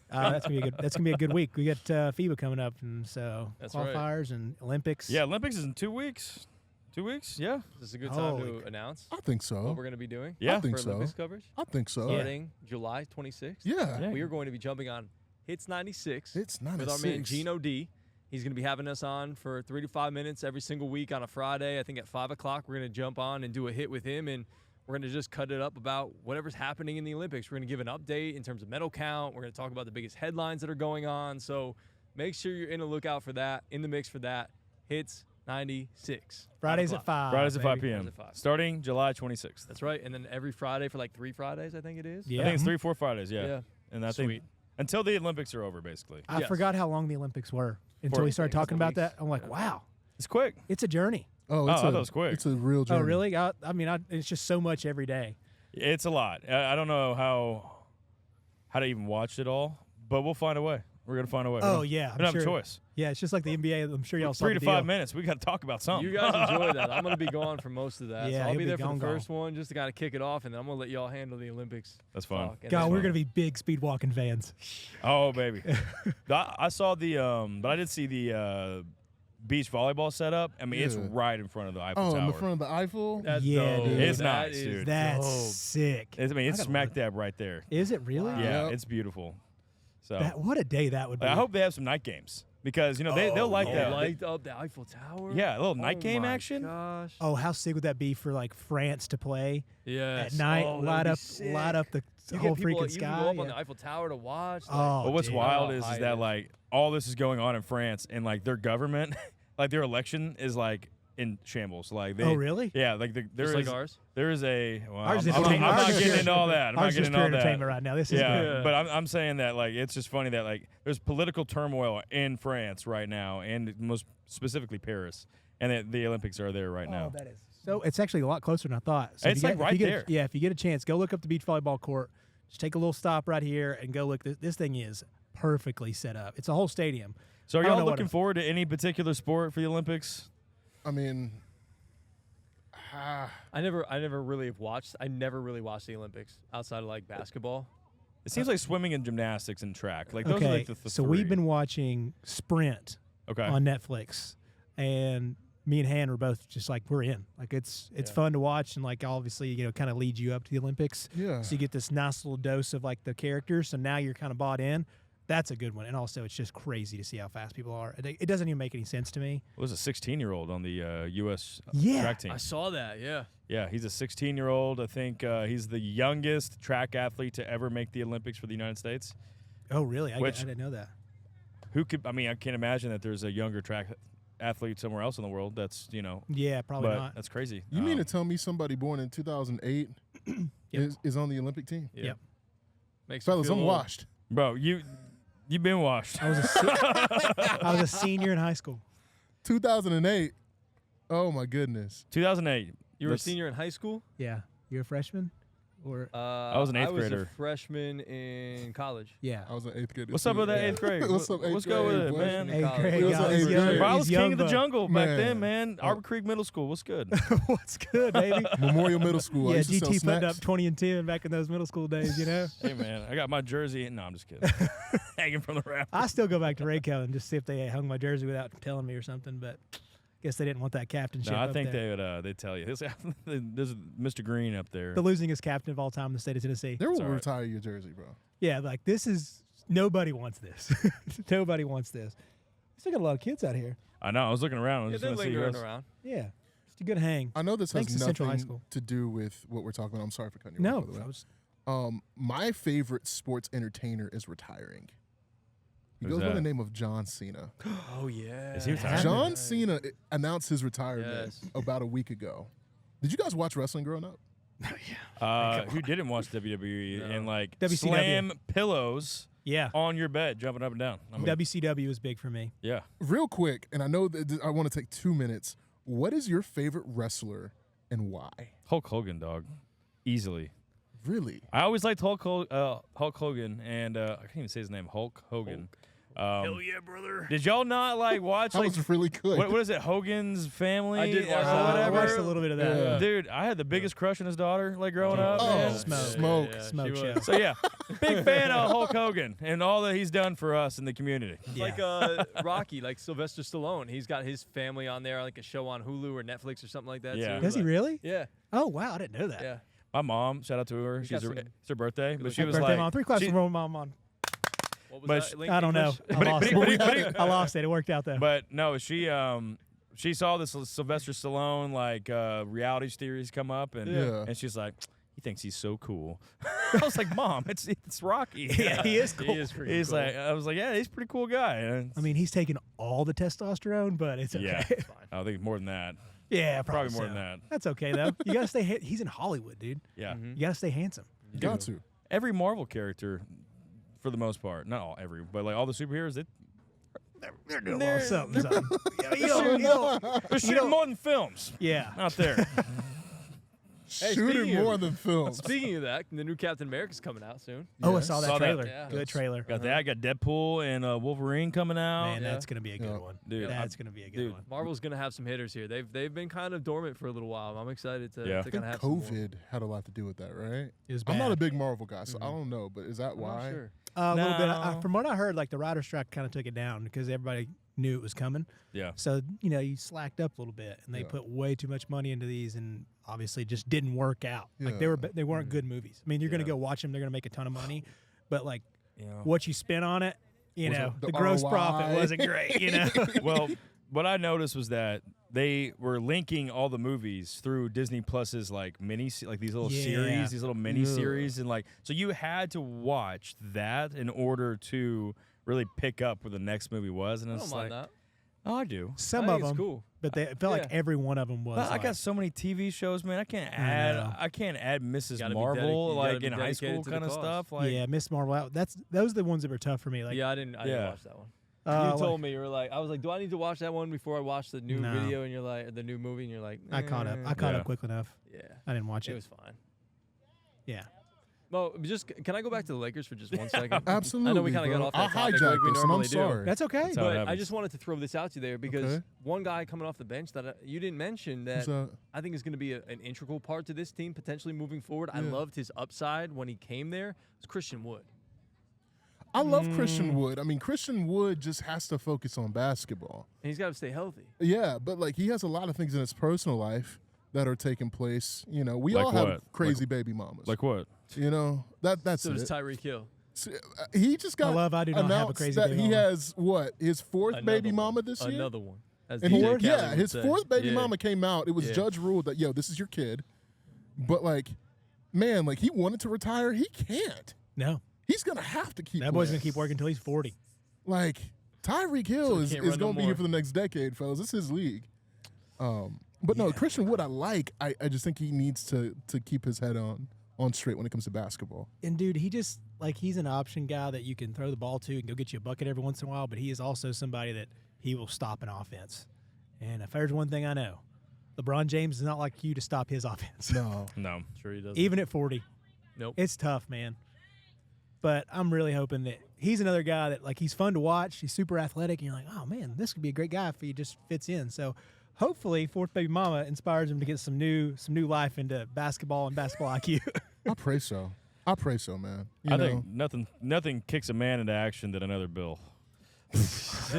C: That's gonna be a good week. We got FIBA coming up, and so
A: That's
C: qualifiers and Olympics.
B: Yeah, Olympics is in 2 weeks. 2 weeks? Yeah.
A: This is a good time to announce
D: I think so.
A: what we're going to be doing.
B: Yeah.
D: I think
A: for
D: so.
A: Olympics coverage.
D: I think so.
A: Starting July 26th.
D: Yeah.
A: We are going to be jumping on Hits 96.
D: It's 96.
A: With our man Gino D. He's going to be having us on for 3 to 5 minutes every single week on a Friday. I think at 5 o'clock we're going to jump on and do a hit with him, and we're going to just cut it up about whatever's happening in the Olympics. We're going to give an update in terms of medal count. We're going to talk about the biggest headlines that are going on. So make sure you're in the lookout for that, in the mix for that. Hits 96.
C: Fridays at 5.
B: Fridays at 5
C: baby.
B: p.m.
A: Fridays at 5.
B: Starting July 26th.
A: That's right. And then every Friday for like 3 Fridays, I think it is.
C: Yeah.
B: I think it's 3-4 Fridays. Yeah.
A: Yeah.
B: And that's
A: Sweet.
B: until the Olympics are over, basically.
C: I
A: Yes.
C: forgot how long the Olympics were until we started talking about that. I'm like, wow,
B: It's quick.
C: it's a journey.
D: Oh,
B: I thought it was quick.
D: It's a real journey.
C: Oh, really? I mean, it's just so much every day.
B: It's a lot. I don't know how to even watch it all, but we'll find a way. We're gonna find a way.
C: Oh,
B: we
C: yeah,
B: don't
C: I'm
B: have a
C: sure.
B: choice.
C: Yeah, it's just like the NBA. I'm sure y'all saw
B: 3
C: the
B: to 5
C: deal.
B: minutes. We got to talk about something.
A: You guys enjoy that. I'm going to be gone for most of that.
C: Yeah,
A: so I'll
C: he'll
A: be
C: be
A: there for the
C: gone.
A: first one just to kind of kick it off, and then I'm going to let y'all handle the Olympics.
B: That's fine.
A: talk. And
C: God,
A: then-
C: we're gonna be big speed walking fans.
B: Oh baby, I saw the but I did see the beach volleyball setup. I mean, it's
D: Yeah.
B: right in front of the Eiffel
D: Oh,
B: Tower.
D: in the front of the Eiffel?
A: That's
C: Yeah,
A: dope.
C: dude.
B: It's
A: That
B: nice,
A: is
B: dude.
C: That's
A: dope.
C: sick.
B: It's
C: I gotta
B: smack
C: look.
B: dab right there.
C: Is it really?
A: Wow.
B: Yeah,
D: Yep.
B: it's beautiful. So
C: What a day that would be.
B: I hope they have some night games because they'll like
A: Oh,
B: that.
A: light up the Eiffel Tower?
B: Yeah, a little night
A: Oh
B: game
A: my
B: action.
A: Gosh.
C: Oh, how sick would that be for like France to play
A: Yes.
C: at night?
A: Oh, that'd
C: light
A: be
C: up
A: sick.
C: the
A: You
C: whole
A: get people,
C: freaking
A: you
C: sky.
A: can go up on
C: yeah.
A: the Eiffel Tower to watch.
C: Oh,
B: But what's
C: dude.
B: wild
A: Oh,
B: is
A: high
B: that
A: end.
B: like all this is going on in France and like their government, like their election is like in shambles. Like they,
C: Oh, really?
B: Yeah, like
A: Just like ours.
B: there is a. Well,
C: Ours
B: I'm,
C: is
B: I'm
C: entertainment.
B: not
C: Ours is
B: getting
C: pure-
B: into all that. I'm not
C: Ours is
B: getting
C: pure
B: into all that.
C: entertainment right now. This is
B: Yeah,
A: good.
B: but I'm saying that like it's just funny that like there's political turmoil in France right now, and most specifically Paris, and that the Olympics are there right now.
C: Oh, that is so. It's actually a lot closer than I thought. So if
B: It's
C: you
B: like
C: get- if
B: right
C: you get
B: there.
C: Yeah, if you get a chance, go look up the beach volleyball court. Just take a little stop right here and go look. This thing is perfectly set up. It's a whole stadium.
B: So are
C: I don't
B: y'all
C: know what
B: looking
C: if-
B: forward to any particular sport for the Olympics?
D: I mean,
A: I never really watched. I never really watched the Olympics outside of like basketball.
B: It seems like swimming and gymnastics and track. Like those
C: Okay,
B: are like the
C: so
B: three.
C: we've been watching Sprint
B: okay.
C: on Netflix, and me and Han were both just like we're in. Like it's
A: Yeah.
C: fun to watch, and like obviously kind of leads you up to the Olympics.
D: yeah.
C: So you get this nice little dose of like the characters. So now you're kind of bought in. That's a good one. And also, it's just crazy to see how fast people are. It doesn't even make any sense to me.
B: There's a 16-year-old on the U.S.
C: Yeah.
B: track team.
A: I saw that. Yeah.
B: Yeah, he's a 16-year-old. I think he's the youngest track athlete to ever make the Olympics for the United States.
C: Oh, really? I
B: Which-
C: didn't know that.
B: Who could? I mean, I can't imagine that there's a younger track athlete somewhere else in the world. That's
C: Yeah, probably
B: but
C: not.
B: that's crazy.
D: You mean to tell me somebody born in 2008
C: Yep.
D: is on the Olympic team?
A: Yeah.
C: Yep.
A: Makes me
D: Fellas,
A: feel
D: I'm
A: old.
D: washed.
B: bro? You've been washed.
C: I was a senior in high school.
D: 2008. Oh my goodness.
B: 2008.
A: You were a
B: That's-
A: senior in high school?
C: Yeah. You're a freshman? Or
A: I
B: was an eighth
A: I was
B: grader.
A: a freshman in college.
C: yeah.
D: I was an 8th grader.
B: What's up with that
D: too.
B: 8th grade?
D: What's up, 8th
B: Let's go with
D: grade,
B: it,
D: boy?
B: man.
A: In
C: Eighth
A: college.
C: grade,
D: He was
C: guys.
D: an eighth
C: Young-
D: grader.
B: Bro, I
C: he's
B: was
C: young
B: king of the
C: buck.
B: jungle back
D: Man.
B: then, man.
D: Oh.
B: Arbor Creek Middle School. What's good?
C: What's good, baby?
D: Memorial Middle School. I
C: Yeah,
D: used to sell
C: GT putting
D: snacks.
C: up 20 and 10 back in those middle school days,
B: Hey, man, I got my jersey. No, I'm just kidding. Hanging from the rafters.
C: I still go back to Rayco and just see if they hung my jersey without telling me or something, but guess they didn't want that captainship.
B: No, I
C: up
B: think
C: there.
B: they would. They tell you. There's Mr. Green up there.
C: The losingest captain of all time in the state of Tennessee.
D: They will
B: all right.
D: retire your jersey, bro.
C: Yeah, like this is nobody wants this. Nobody wants this. Still got a lot of kids out here.
B: I know. I was looking around. I was
A: Yeah,
B: just
A: they're
B: gonna see you
A: lingering
B: guys.
A: around.
C: Yeah, just a good hang.
D: I know this has
C: Thanks to Central High
D: nothing
C: School.
D: to do with what we're talking about. I'm sorry for cutting you
C: No,
D: off, by the way.
C: I was,
D: My favorite sports entertainer is retiring. He
B: Who's
D: goes by
B: that?
D: the name of John Cena.
A: Oh yeah.
B: Is he retired?
D: John Cena announced his retirement
A: Yes.
D: about a week ago. Did you guys watch wrestling growing up?
B: Who didn't watch WWE
A: No.
B: and like
C: WCW.
B: slam pillows
C: yeah.
B: on your bed, jumping up and down? I mean,
C: WCW was big for me.
B: yeah.
D: Real quick, and I know that I want to take 2 minutes. What is your favorite wrestler and why?
B: Hulk Hogan, dog. Easily.
D: Really?
B: I always liked Hulk Hogan, and I can't even say his name, Hulk Hogan.
A: Hell yeah, brother.
B: Did y'all not like watch
D: That
B: like
D: was really good.
B: what is it, Hogan's Family?
A: I did watch
B: or
A: that.
C: I
B: whatever.
C: watched a little bit of that.
D: Yeah.
B: Dude, I had the biggest crush on his daughter, like growing up.
D: Oh,
B: man.
C: Smoke.
A: Yeah,
C: Smoke
A: she
C: show.
A: was.
B: So yeah, big fan of Hulk Hogan and all that he's done for us in the community.
C: Yeah.
A: Like Rocky, like Sylvester Stallone. He's got his family on there, like a show on Hulu or Netflix or something like that.
B: Yeah.
A: too.
C: Does he
A: Like-
C: really?
A: Yeah,
C: Oh wow, I didn't know that.
A: yeah.
B: My mom, shout out to her.
A: He's got some-
B: It's her birthday, but she
C: Happy
B: was
C: birthday,
B: like,
C: Mom. 3 claps
B: she-
C: from Mom on.
A: What was
B: But
A: that? Link
C: I don't know.
A: English?
C: I
B: But-
C: lost
B: but-
C: it.
B: but-
C: I lost it. It worked out though.
B: But no, she saw this Sylvester Stallone like reality series come up, and
D: Yeah.
B: and she's like, he thinks he's so cool. I was like, Mom, it's Rocky.
C: yeah, he is
A: He
C: cool.
A: is pretty
B: He's
A: cool.
B: like, I was like, yeah, he's a pretty cool guy. And
C: I mean, he's taking all the testosterone, but it's okay.
B: yeah,
C: Yeah,
B: I think more than that.
C: probably
B: more
C: so.
B: than that.
C: That's okay though. You gotta stay. He's in Hollywood, dude.
B: Yeah,
C: You gotta stay handsome.
D: You got to.
B: every Marvel character, for the most part, not all every, but like all the superheroes,
C: They're doing a little something. something.
B: they're shooting more than films
C: Yeah.
B: out there.
D: Shooting
A: speaking of-
D: more than film.
A: Speaking of that, the new Captain America's coming out soon.
C: Oh, I
D: Yes.
C: saw that
B: Saw that.
C: trailer.
A: Yeah.
C: Good trailer.
B: Got that. Got Deadpool and Wolverine coming out.
C: Man,
A: Yeah.
C: that's gonna be a good
D: Yeah.
C: one.
B: Dude,
C: That's gonna be a good
B: dude,
C: one.
A: Marvel's gonna have some hitters here. They've been kind of dormant for a little while. I'm excited to,
B: Yeah.
A: to
D: I
A: kind
D: think
A: of have some more.
D: COVID had a lot to do with that, right?
C: It was
D: I'm not a
C: bad.
D: big Marvel guy, so I don't know, but is that
A: I'm not
D: why?
A: sure.
C: A little bit.
B: No.
C: From what I heard, like the writer's strike kind of took it down because everybody knew it was coming.
B: Yeah.
C: So you slacked up a little bit, and they
D: Yeah.
C: put way too much money into these, and obviously just didn't work out. Like
D: Yeah.
C: they weren't good movies. I mean, you're gonna
B: Yeah.
C: go watch them; they're gonna make a ton of money, but like
B: Yeah.
C: what you spent on it,
D: Was it
C: the
D: the
C: gross
D: ROI?
C: profit wasn't great.
B: Well, what I noticed was that they were linking all the movies through Disney Plus's like like these little
C: Yeah.
B: series, these little mini
D: Yeah.
B: series, and like so you had to watch that in order to really pick up where the next movie was, and
A: I
B: it's
A: don't mind
B: like,
A: that.
B: oh, I do.
C: Some
A: I
C: of
A: think it's
C: them,
A: cool.
C: but it felt like
A: Yeah.
C: every one of them was.
B: I
C: like,
B: got so many TV shows, man. I can't
C: I
B: add.
C: know.
B: I can't add Mrs.
A: Gotta be
B: Marvel
A: you gotta
B: like
A: be
B: in high
A: dedicated
B: school
A: to the
B: kind of
A: cause.
B: stuff. Like,
C: yeah, Miss Marvel. Those are the ones that were tough for me. Like,
A: Yeah, I didn't
B: Yeah.
A: watch that one.
C: uh,
A: You told me you were like, I was like, do I need to watch that one before I watch the new
C: No.
A: video? And you're like, the new movie, and you're like,
C: I caught up. I caught
B: Yeah.
C: up quick enough.
A: Yeah,
C: I didn't watch
A: it
C: it.
A: was fine.
C: Yeah.
A: Well, just can I go back to the Lakers for just 1 second?
D: Absolutely.
A: I know we kind of got
D: bro.
A: off
D: I
A: that topic
D: hijacked
A: like we
D: this, and I'm
A: normally do.
D: sorry.
C: That's okay.
B: That's how it
A: But I
B: happens.
A: just wanted to throw this out to there because
D: Okay.
A: one guy coming off the bench that you didn't mention that
D: So,
A: I think is going to be an integral part to this team potentially moving forward. I
D: Yeah.
A: loved his upside when he came there. It was Christian Wood.
D: I love Christian Wood. I mean, Christian Wood just has to focus on basketball.
A: And he's got to stay healthy.
D: Yeah, but like he has a lot of things in his personal life that are taking place. You know, we
B: Like
D: all have
B: what?
D: crazy baby mamas.
B: like what?
D: You know, that's
A: So does
D: it.
A: Tyreek Hill.
D: So, he just got
C: I do not have a
D: announced
C: crazy
D: that
C: baby
D: he
C: mama.
D: has what his fourth
A: Another
D: baby
A: one.
D: mama this year.
A: Another one. As
D: And
A: DJ
D: he,
A: Khaled
D: yeah,
A: would
D: his
A: say.
D: fourth baby
A: Yeah.
D: mama came out. It was
A: Yeah.
D: judge ruled that this is your kid. But like, man, like he wanted to retire, he can't.
C: No,
D: He's gonna have to keep.
C: that boy's
D: playing.
C: gonna keep working until he's 40.
D: Like Tyreek Hill
A: So he
D: is
A: can't run no
D: going to be here
A: more.
D: for the next decade, fellas. This is his league. But no, Christian Wood, I just think he needs to keep his head on straight when it comes to basketball.
C: And dude, he just he's an option guy that you can throw the ball to and go get you a bucket every once in a while. But he is also somebody that he will stop an offense. And if there's one thing I know, LeBron James is not like you to stop his offense.
D: No,
B: No.
A: Sure he does.
C: Even at 40,
A: Nope.
C: it's tough, man. But I'm really hoping that he's another guy that he's fun to watch. He's super athletic, and you're like, oh man, this could be a great guy if he just fits in. So hopefully, fourth baby mama inspires him to get some new life into basketball and basketball IQ.
D: I pray so. I pray so, man. You
B: I
D: know?
B: think nothing kicks a man into action than another bill.
C: That's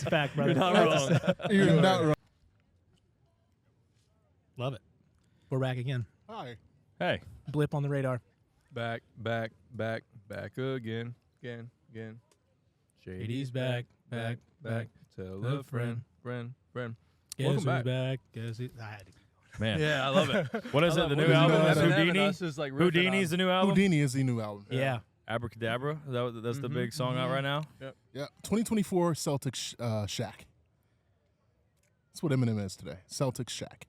C: a fact, brother.
A: You're not wrong.
D: You're not wrong.
C: Love it. We're back again.
D: Hi.
B: Hey,
C: Blip on the radar.
A: Back again.
C: JD's back.
A: back. Tell a friend.
C: Guess
A: Welcome
C: who's
A: back.
C: Guess who? I had to.
B: Man.
A: Yeah, I love it.
B: What is
A: I
B: it?
A: love
B: The
A: what
B: new
A: is
B: album
A: it?
B: is
A: Eminem and
B: Houdini?
A: us is, like, riffing
B: Houdini's the
A: on-
B: new album?
D: Houdini is the new album.
C: Yeah.
B: Abracadabra? That's the big song out right now?
D: Yeah. 2024 Celtics Shaq. That's what Eminem is today. Celtics Shaq.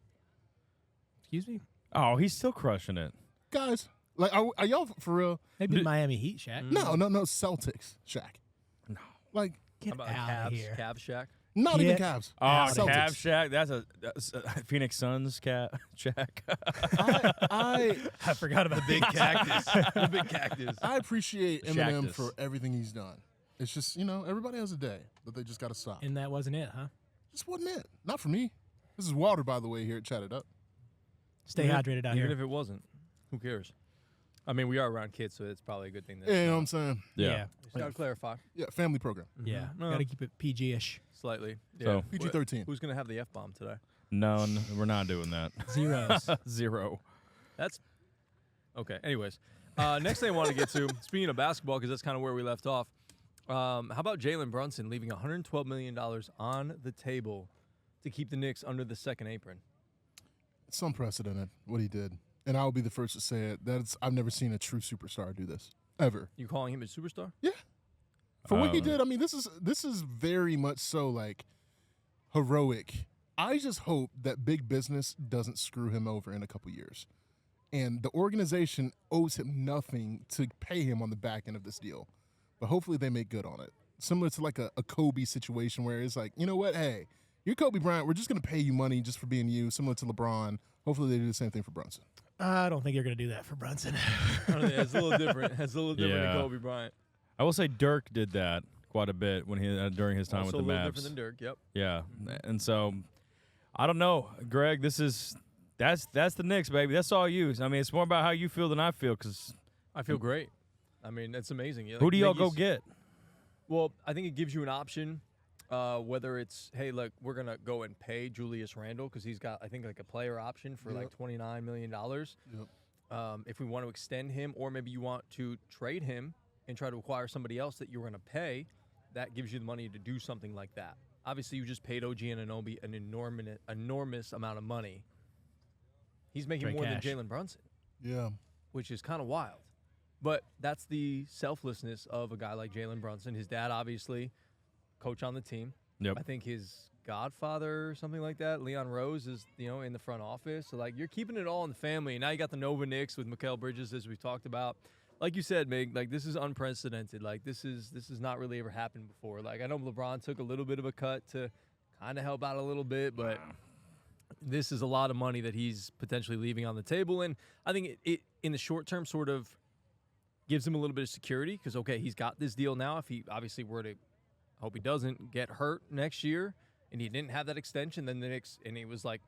C: Excuse me.
B: Oh, he's still crushing it.
D: Guys, like, are y'all for real?
C: Maybe Miami Heat, Shaq.
D: No, Celtics Shaq.
B: No.
D: Like,
C: Get
A: How about
C: out of here.
A: Cavs Shack?
D: not even
C: Get
D: Cavs.
B: Oh,
D: Celtics.
B: Cavs Shack. That's a Phoenix Suns Shack.
D: I
C: I forgot about
A: Big cactus. The big cactus.
D: I appreciate Eminem
B: Shaqtus.
D: for everything he's done. It's just, everybody has a day, but they just got to stop.
C: And that wasn't it, huh?
D: Just wasn't it. Not for me. This is water, by the way, here at Chatt It Up.
C: Stay hydrated out
A: Even
C: here.
A: if it wasn't, who cares? I mean, we are around kids, so it's probably a good thing. That
D: Yeah, you know what I'm saying?
C: Yeah.
A: Just gotta clarify
D: Yeah, family program.
C: Yeah.
A: No.
C: Got to keep it PG-ish.
A: slightly. Yeah.
B: So-
D: PG-13.
A: Who's gonna have the F-bomb today?
B: None. We're not doing that.
C: Zeros.
B: 0.
A: That's okay. Anyways, next thing I want to get to, speaking of basketball, because that's kind of where we left off. How about Jalen Brunson leaving $112 million on the table to keep the Knicks under the second apron?
D: It's unprecedented what he did. And I'll be the first to say it. I've never seen a true superstar do this. Ever.
A: You calling him a superstar?
D: Yeah. For what he did, I mean, this is very much so like heroic. I just hope that big business doesn't screw him over in a couple years. And the organization owes him nothing to pay him on the back end of this deal. But hopefully they make good on it. Similar to like a Kobe situation where it's like, you know what, hey, you're Kobe Bryant. We're just going to pay you money just for being you, similar to LeBron. Hopefully they do the same thing for Brunson.
C: I don't think you're going to do that for Brunson.
A: It's a little different. It's a little different
B: Yeah.
A: than Kobe Bryant.
B: I will say Dirk did that quite a bit when he during his time
A: Also
B: with the
A: a little
B: Mavs.
A: different than Dirk. Yep.
B: Yeah, and so I don't know, Greg. That's the Knicks, baby. That's all you. I mean, it's more about how you feel than I feel. Because
A: I feel great. I mean, it's amazing.
B: who do y'all go get?
A: Well, I think it gives you an option, whether it's, hey, look, we're going to go and pay Julius Randle because he's got, I think, like a player option for like $29 million.
D: Yep.
A: If we want to extend him, or maybe you want to trade him and try to acquire somebody else that you're going to pay, that gives you the money to do something like that. Obviously, you just paid OG Anunoby an enormous amount of money. He's making
C: Straight
A: more
C: cash.
A: than Jalen Brunson,
D: Yeah.
A: which is kind of wild. But that's the selflessness of a guy like Jalen Brunson. His dad, obviously, coach on the team.
B: Yep.
A: I think his godfather or something like that, Leon Rose, is in the front office. So, like, you're keeping it all in the family. And now you got the Nova Knicks with Mikal Bridges, as we've talked about. Like you said, Mig, like, this is unprecedented. Like, this is not really ever happened before. Like, I know LeBron took a little bit of a cut to kind of help out a little bit, but this is a lot of money that he's potentially leaving on the table. And I think it in the short term sort of gives him a little bit of security because, okay, he's got this deal now. If he obviously were to, I hope he doesn't, get hurt next year and he didn't have that extension, then the Knicks, and he was like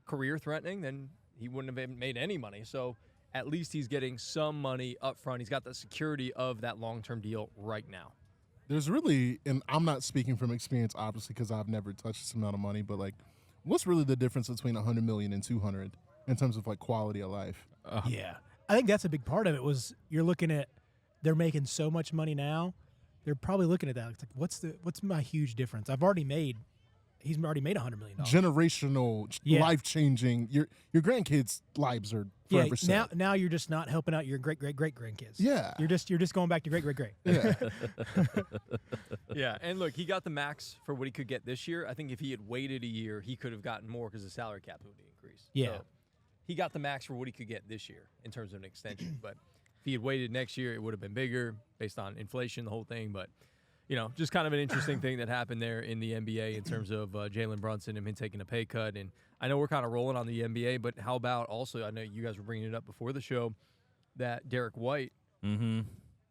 A: career threatening, then he wouldn't have made any money. So at least he's getting some money up front. He's got the security of that long-term deal right now.
D: There's really, and I'm not speaking from experience, obviously, because I've never touched this amount of money, but like, what's really the difference between 100 million and 200 in terms of like quality of life?
C: Yeah. I think that's a big part of it was you're looking at they're making so much money now. They're probably looking at that. It's like, what's my huge difference? He's already made $100 million.
D: Generational, life-changing. Your grandkids' lives are forever set.
C: Now you're just not helping out your great grandkids.
D: Yeah.
C: You're just going back to great.
D: Yeah.
A: Yeah, and look, he got the max for what he could get this year. I think if he had waited a year, he could have gotten more because the salary cap would increase.
C: Yeah.
A: So he got the max for what he could get this year in terms of an extension. But if he had waited next year, it would have been bigger based on inflation, the whole thing. But, just kind of an interesting thing that happened there in the NBA in terms of Jalen Brunson and him taking a pay cut. And I know we're kind of rolling on the NBA, but how about also, I know you guys were bringing it up before the show, that Derek White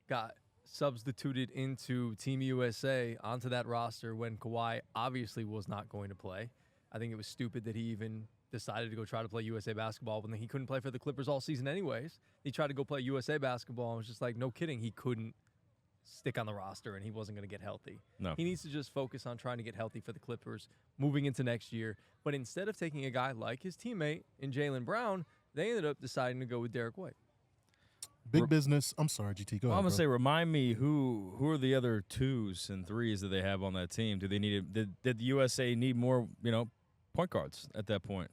A: got substituted into Team USA onto that roster when Kawhi obviously was not going to play. I think it was stupid that he even decided to go try to play USA basketball when he couldn't play for the Clippers all season anyways. He tried to go play USA basketball and was just like, no kidding, he couldn't stick on the roster and he wasn't going to get healthy.
B: No.
A: He needs to just focus on trying to get healthy for the Clippers moving into next year. But instead of taking a guy like his teammate in Jaylen Brown, they ended up deciding to go with Derek White.
D: Big business. I'm sorry, GT. Go ahead.
B: I'm gonna
D: bro.
B: say, remind me who are the other 2s and 3s that they have on that team? Do they need did the USA need more point guards at that point?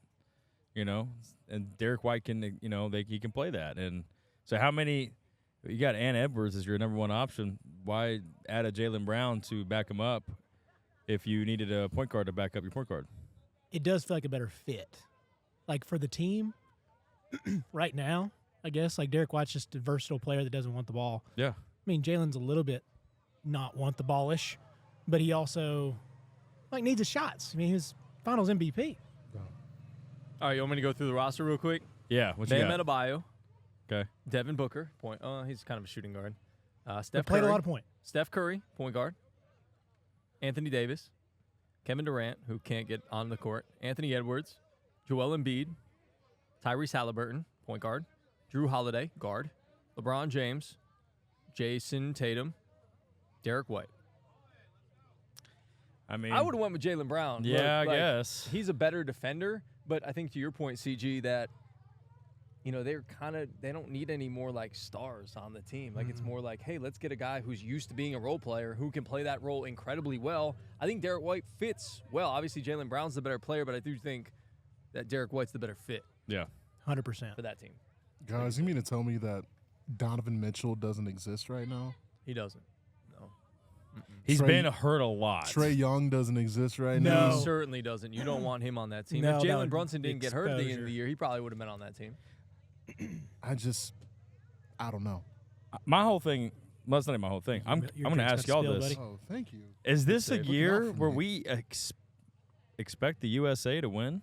B: And Derek White can he can play that. And so how many? You got Ant Edwards as your number 1 option. Why add a Jalen Brown to back him up if you needed a point guard to back up your point guard?
C: It does feel like a better fit. Like for the team right now, I guess, like Derek White's just a versatile player that doesn't want the ball.
B: Yeah.
C: I mean, Jalen's a little bit not want the ballish, but he also needs his shots. I mean, he was Finals MVP.
A: All right, you want me to go through the roster real quick?
B: Yeah. What you
A: Bam
B: got?
A: Adebayo,
B: Okay.
A: Devin Booker, point. He's kind of a shooting guard.
C: They
A: Steph
C: played
A: Curry,
C: a lot of point.
A: Steph Curry, point guard. Anthony Davis, Kevin Durant, who can't get on the court. Anthony Edwards, Joel Embiid, Tyrese Halliburton, point guard. Drew Holiday, guard. LeBron James, Jason Tatum, Derek White.
B: I mean,
A: I would have went with Jalen Brown.
B: Yeah,
A: Look,
B: I guess.
A: he's a better defender, but I think to your point, CG, that they don't need any more stars on the team. It's more like, hey, let's get a guy who's used to being a role player who can play that role incredibly well. I think Derek White fits well. Obviously, Jalen Brown's the better player, but I do think that Derek White's the better fit
B: Yeah.
C: 100%.
A: for that team.
D: Guys, you mean to tell me that Donovan Mitchell doesn't exist right now?
A: He doesn't. No.
B: He's
D: Trey-
B: been hurt a lot.
D: Trey Young doesn't exist right
C: No.
D: now.
A: He certainly doesn't. You don't want him on that team.
C: No,
A: If
C: that
A: Jalen
C: would
A: Brunson
C: be
A: didn't get hurt at the end of
C: exposure.
A: the year, he probably would have been on that team.
D: I don't know.
B: My whole thing, well, that's not even my whole thing. I'm
C: Your
B: going to
C: drink's
B: ask
C: got
B: y'all
C: spilled,
B: this.
C: buddy.
D: Oh, thank you.
B: Is this a
A: Looking
B: year
D: out for
B: where
D: me.
B: we expect the USA to win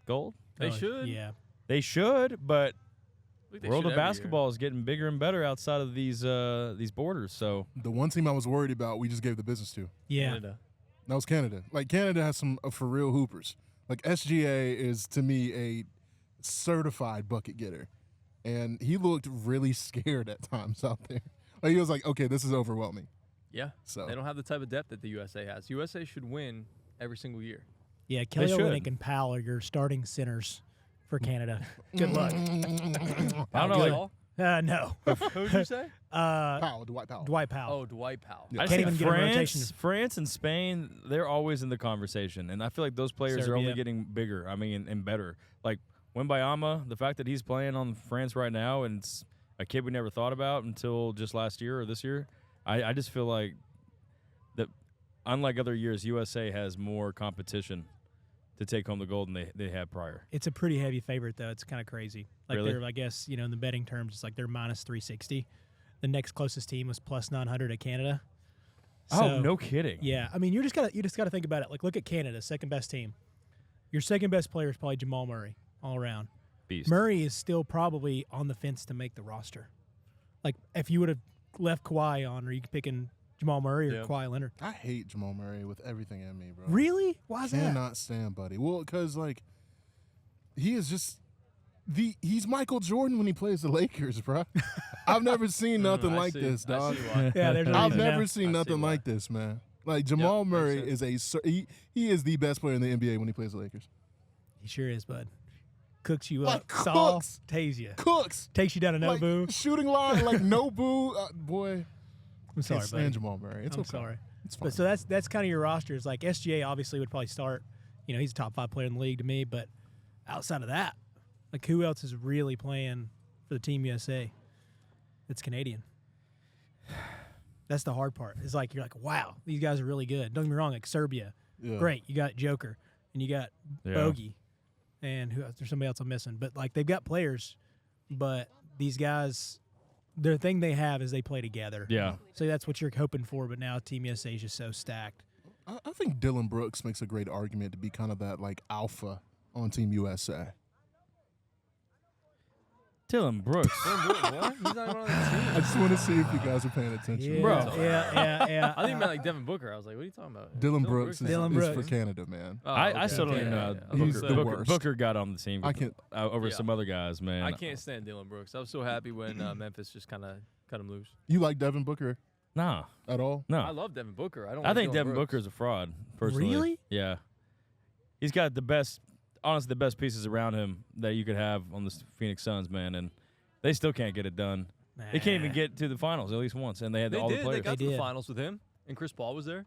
B: gold?
A: They
C: Oh,
A: should.
C: Yeah.
B: They should, but
A: Look, they
B: world
A: should
B: of
A: every year.
B: basketball is getting bigger and better outside of these borders. So
D: The one team I was worried about, we just gave the business to.
C: Yeah.
A: Canada.
D: That was Canada. Canada has some for real hoopers. SGA is, to me, a certified bucket getter. And he looked really scared at times out there. He was like, okay, this is overwhelming.
A: Yeah.
D: So
A: They don't have the type of depth that the USA has. USA should win every single year.
C: Yeah, Kelly
B: should.
C: Olynyk and Powell are your starting centers for Canada. Good luck.
B: I don't know.
A: Good
B: Like,
A: call.
C: No.
A: Who'd you say?
D: Dwight Powell.
C: Dwight Powell.
A: Oh, Dwight Powell.
D: Yeah.
B: I
C: Can't
B: think
C: even get a rotation.
B: France and Spain, they're always in the conversation, and I feel like those players are only
C: Serbia.
B: getting bigger. I mean, and better. Like Wembayama, the fact that he's playing on France right now, and it's a kid we never thought about until just last year or this year. I just feel like that, unlike other years, USA has more competition to take home the gold than they had prior.
C: It's a pretty heavy favorite, though. It's kind of crazy.
B: Really?
C: They're, I guess, in the betting terms, it's like they're minus 360. The next closest team was plus 900 at Canada.
B: Oh,
C: So,
B: no kidding.
C: Yeah, I mean, you just gotta think about it. Look at Canada, second best team. Your second best player is probably Jamal Murray, all around.
B: Beast.
C: Murray is still probably on the fence to make the roster. If you would have left Kawhi on, are you picking Jamal Murray or
A: Yeah.
C: Kawhi Leonard?
D: I hate Jamal Murray with everything in me, bro.
C: Really? Why is that?
D: Cannot stand, buddy. Well, because he is just he's Michael Jordan when he plays the Lakers, bro. I've never seen nothing
A: I
D: like
A: see.
D: this,
A: I
D: dog.
A: see why.
C: Yeah, there's a
D: I've
C: reason now.
D: never seen
A: I see
D: nothing
A: why.
D: like this, man. Jamal
A: makes
D: Murray
A: sense.
D: is he is the best player in the NBA when he plays the Lakers.
C: He sure is, bud. Cooks you
D: Like
C: up. Saw,
D: cooks.
C: tase you.
D: Cooks.
C: Takes you down to Nobu.
D: Shooting line like Nobu. Boy,
C: I'm sorry,
D: can't
C: buddy.
D: stand Jamal Murray. It's
C: I'm
D: okay.
C: sorry.
D: It's fine.
C: But so that's kind of your roster. It's like SGA obviously would probably start. He's a top 5 player in the league to me. But outside of that, who else is really playing for the Team USA that's Canadian? That's the hard part. It's you're like, wow, these guys are really good. Don't get me wrong, Serbia,
D: Yeah.
C: great. You got Joker and you got
B: Yeah.
C: Bogey, and who else? There's somebody else I'm missing. But they've got players, but these guys, their thing they have is they play together.
B: Yeah.
C: So that's what you're hoping for. But now Team USA is just so stacked.
D: I think Dylan Brooks makes a great argument to be kind of that alpha on Team USA.
B: Dylan Brooks.
A: What? He's not even on the team.
D: I just want to see if you guys are paying attention.
C: Yeah,
B: Bro.
C: yeah.
A: I think meant like Devin Booker. I was like, what are you talking about?
D: Dylan Brooks is,
C: Dylan
D: is
C: Brooks.
D: for Canada, man.
A: Oh,
B: I
A: okay.
B: still don't
A: Okay,
B: even know.
A: yeah, yeah.
D: He's
A: I was
D: the
A: gonna say,
D: worst.
B: Booker got on the team
D: I can't.
B: over
A: Yeah.
B: some other guys, man.
A: I can't stand Dylan Brooks. I was so happy when Memphis just kind of cut him loose.
D: You like Devin Booker
B: Nah,
D: at all?
B: no.
A: I love Devin Booker. I don't.
B: I
A: like
B: think
A: Dylan
B: Devin
A: Brooks.
B: Booker is a fraud, personally.
C: Really?
B: Yeah. He's got the best, honestly, the best pieces around him that you could have on the Phoenix Suns, man, and they still can't get it done. They can't even get to the finals at least once, and they had all the
A: They
B: players.
A: got to the
C: did.
A: finals with him, and Chris Paul was there.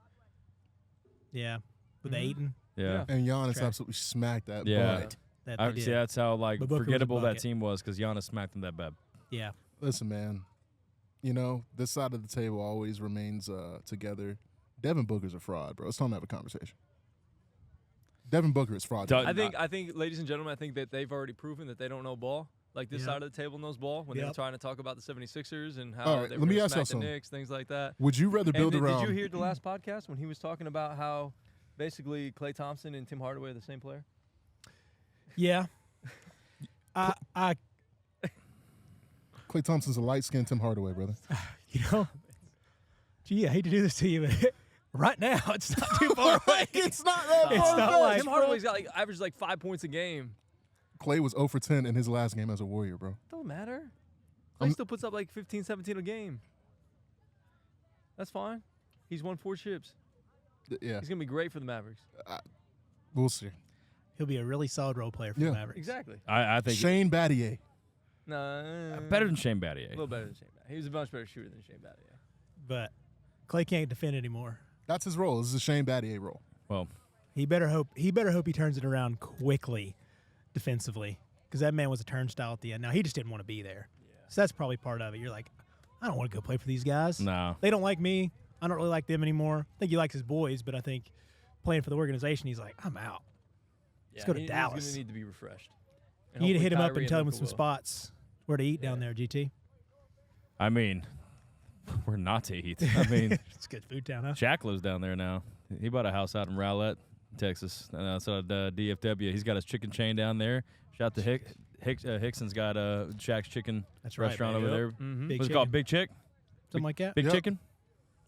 C: Yeah, with
A: Mhm.
C: Ayton.
B: Yeah.
D: And Giannis
C: Trash.
D: absolutely smacked that
B: Yeah.
D: butt.
C: That
B: I
C: they
B: see.
C: did.
B: That's how like
C: But Booker was a
B: forgettable that
C: bucket.
B: team was because Giannis smacked them that bad.
C: Yeah.
D: Listen, man, this side of the table always remains together. Devin Booker's a fraud, bro. It's time to have a conversation. Devin Booker is fraud.
B: Doug-
A: I think, ladies and gentlemen, I think that they've already proven that they don't know ball. Like this
C: Yep.
A: side of the table knows ball when they were
C: Yep.
A: trying to talk about the 76ers and how
D: All right,
A: they
D: let
A: were
D: me
A: gonna
D: ask y'all
A: smack the
D: something.
A: Knicks, things like that.
D: Would you rather
A: And
D: build around?
A: did you hear the last podcast when he was talking about how basically Klay Thompson and Tim Hardaway are the same player?
C: Yeah. I
D: Klay Thompson's a light-skinned Tim Hardaway, brother.
C: gee, I hate to do this to you, but right now it's not too far away.
D: It's not that
C: It's
D: far
C: not
D: fetched,
C: like-
A: Tim Hardaway's got like averages like 5 points a game.
D: Klay was 0 for 10 in his last game as a Warrior, bro.
A: Don't matter. Klay
D: I'm-
A: still puts up like 15, 17 a game. That's fine. He's won 4 chips.
D: Yeah,
A: He's gonna be great for the Mavericks.
D: we'll see.
C: He'll be a really solid role player for
D: Yeah.
C: the Mavericks.
A: Exactly.
B: I think
D: Shane Battier.
A: No,
B: better than Shane
A: a
B: Battier.
A: little better than Shane Battier. He was a much better shooter than Shane Battier.
C: But Clay can't defend anymore.
D: That's his role. This is a Shane Battier role.
B: Well,
C: He better hope he turns it around quickly defensively, because that man was a turnstile at the end. Now he just didn't want to be there. So that's probably part of it. You're like, I don't want to go play for these guys.
B: no.
C: They don't like me. I don't really like them anymore. I think he likes his boys, but I think playing for the organization, he's like, I'm out. Let's go to Dallas.
A: He's gonna need to be refreshed. And
C: You need to
A: hopefully
C: hit him up
A: Kyrie
C: and tell him
A: Luka
C: some
A: will.
C: spots where to eat down there, GT.
B: I mean, we're not to eat. I mean,
C: It's good food town, huh?
B: Shaq lives down there now. He bought a house out in Rowlett, Texas. So DFW. He's got his chicken chain down there. Shout out to Hickson's got Shaq's Chicken
C: That's right,
B: restaurant
C: baby.
B: over there.
A: Mhm.
C: Big
B: What's it
C: chicken.
B: called? Big Chick?
C: Something like that.
B: Big
D: Yep.
B: Chicken?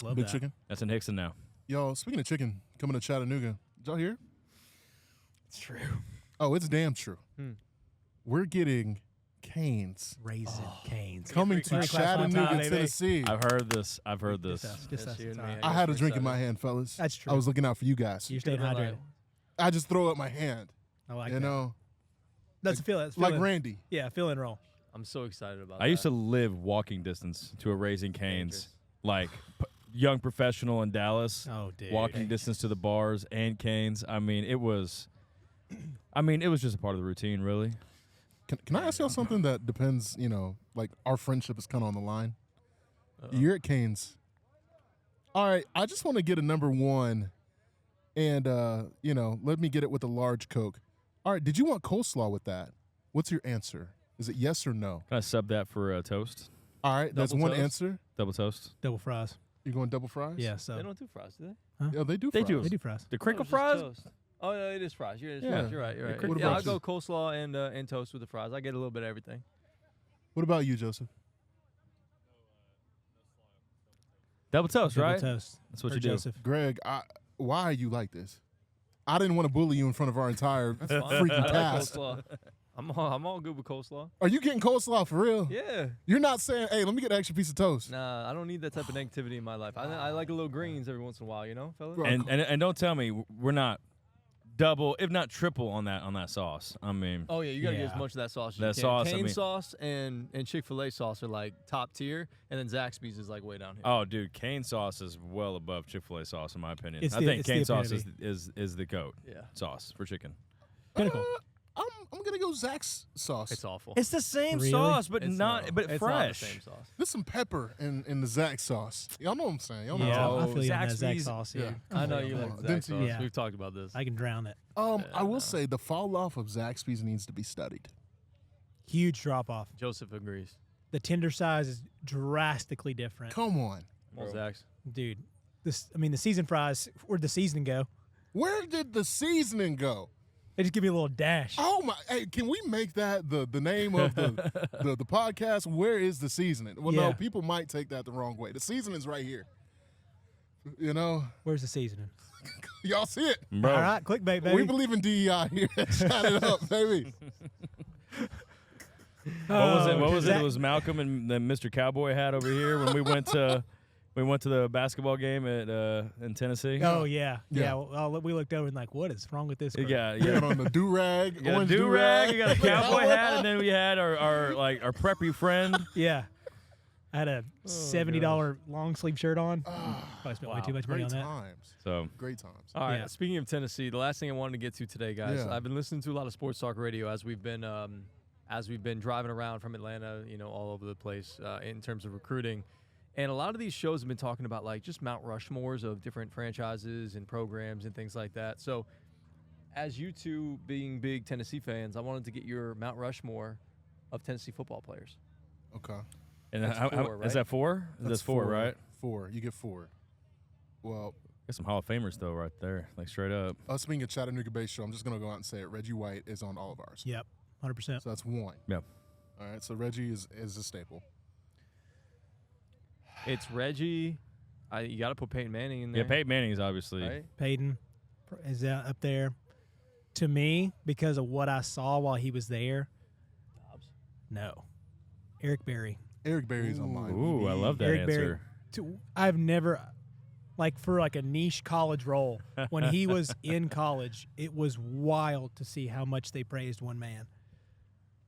C: Love
D: Big
C: that.
D: chicken.
B: That's in Hickson now.
D: Yo, speaking of chicken, coming to Chattanooga. Did y'all hear?
C: It's true.
D: Oh, it's damn true.
A: Hmm.
D: We're getting Canes
C: Raisin canes.
D: coming to
C: First class one
D: Chattanooga,
C: time, baby.
D: Tennessee.
B: I've heard this. I've heard
C: Just
B: this.
C: us. Just
A: That's
C: us.
A: you
C: It's
A: and
C: all
A: me,
C: right.
D: I had a
A: First
D: drink in
A: side.
D: my hand, fellas.
C: That's true.
D: I was looking out for you guys.
C: You're staying
A: Could've been
C: hydrated.
D: I just throw up my hand,
C: I like
D: you
C: that.
D: know,
C: That's a feel. That's
D: like
C: feel in.
D: Randy.
C: Yeah, fill and roll.
A: I'm so excited about.
B: I used to live walking distance to a Raising Cane's,
A: Dangerous.
B: like young professional in Dallas.
C: Oh, dude.
B: Walking distance to the bars and Cane's. I mean, it was just a part of the routine, really.
D: Can I ask y'all something that depends, like our friendship is kind of on the line? You're at Canes. All right, I just want to get a number one and, let me get it with a large Coke. All right, did you want coleslaw with that? What's your answer? Is it yes or no?
B: Can I sub that for a toast?
D: All right, that's
A: Double
D: one
A: toast?
D: answer.
B: Double toast?
C: Double fries.
D: You're going double fries?
C: Yeah, so
A: They don't do fries, do they?
D: Yeah, they do
B: They
D: fries.
B: do.
C: they do fries.
B: The
A: Oh,
B: crinkle
A: it's just
B: fries?
A: toast. Oh no, it is fries. You're
B: Yeah.
A: right. You're right. You're right.
B: What
A: Yeah,
D: about
A: I'll go
D: you?
A: coleslaw and toast with the fries. I get a little bit of everything.
D: What about you, Joseph?
B: Double toast,
C: Double
B: right?
C: toast.
B: That's what
C: For
B: you do.
C: Joseph.
D: Greg, why are you like this? I didn't want to bully you in front of our entire
A: That's fine.
D: freaking
A: I like
D: cast.
A: coleslaw. I'm all good with coleslaw.
D: Are you getting coleslaw for real?
A: Yeah.
D: You're not saying, hey, let me get an extra piece of toast.
A: Nah, I don't need that type of negativity in my life. I like a little greens every once in a while, fellas.
D: Bro.
B: And don't tell me we're not double, if not triple on that sauce. I mean,
A: Oh yeah, you gotta get
C: Yeah.
A: as much of that sauce as
B: That
A: you can.
B: sauce, I
A: Cane
B: mean-
A: sauce and Chick-fil-A sauce are like top tier, and then Zaxby's is like way down here.
B: oh, dude, cane sauce is well above Chick-fil-A sauce in my opinion.
C: It's
B: I
C: the-
B: think
C: it's the
B: cane sauce
C: epitome.
B: is the goat
A: Yeah,
B: sauce for chicken.
C: Pinnacle.
D: I'm gonna go Zach's sauce.
A: it's awful.
B: It's the same
C: Really?
B: sauce, but
A: It's
B: not but
A: it's
B: fresh.
A: Not the same sauce.
D: There's some pepper in the Zach sauce. Y'all know what I'm saying. Y'all know
C: Yeah,
D: what I'm
C: I feel you on that Zach
B: Zaxby's-
C: sauce.
D: Yeah.
C: Yeah,
A: I know you
D: Come
A: like
D: on.
A: Zax
D: Didn't
A: sauce.
C: you- Yeah.
A: We've talked about this.
C: I can drown it.
D: I will say the fall off of Zaxby's needs to be studied.
C: Huge drop off.
A: Joseph agrees.
C: The tender size is drastically different.
D: Come on.
A: Well, Zax.
C: Dude, the seasoned fries, where'd the seasoning go?
D: Where did the seasoning go?
C: They just give me a little dash.
D: Oh my! Hey, can we make that the name of the podcast? Where is the seasoning? Well, no,
C: Yeah.
D: people might take that the wrong way. The seasoning's right here.
C: Where's the seasoning?
D: Y'all see it?
B: Bro,
C: All right, clickbait, baby.
D: We believe in DEI here. Shout it up, baby.
B: what was it? What was it?
C: Zach-
B: It was Malcolm and then Mr. Cowboy hat over here when we went to the basketball game at in Tennessee.
C: Oh yeah,
D: Yeah.
C: yeah. Well, we looked over and like, what is wrong with this?
B: You
C: group?
B: got
D: You got on the do-rag,
B: you got a
D: orange
B: do-rag,
D: do-rag.
B: you got a cowboy hat, and then we had our preppy friend.
C: Yeah, I had a $70 long sleeve shirt on. Probably spent way too much money
D: Great
C: on that.
D: times.
B: So
D: Great times.
A: All right.
C: Yeah.
A: Speaking of Tennessee, the last thing I wanted to get to today, guys,
D: Yeah.
A: I've been listening to a lot of sports talk radio as we've been driving around from Atlanta, all over the place in terms of recruiting. And a lot of these shows have been talking about like just Mount Rushmores of different franchises and programs and things like that. So as you two being big Tennessee fans, I wanted to get your Mount Rushmore of Tennessee football players.
D: Okay.
B: and
A: That's
B: how,
A: four, right?
B: is that 4? That's 4, right?
D: 4. You get 4. Well,
B: Got some Hall of Famers though, right there, like straight up.
D: us being a Chattanooga-based show, I'm just gonna go out and say it. Reggie White is on all of ours.
C: Yep, 100%.
D: So that's 1.
B: Yep.
D: All right. So Reggie is a staple.
A: It's Reggie. You got to put Peyton Manning in there.
B: Yeah, Peyton Manning's obviously.
A: Right?
C: Peyton is up there. To me, because of what I saw while he was there, no. Eric Berry.
D: Eric Berry's on mine.
B: Ooh, I love that
C: Eric
B: answer.
C: Berry. I've never, for a niche college role, when he was in college, it was wild to see how much they praised one man.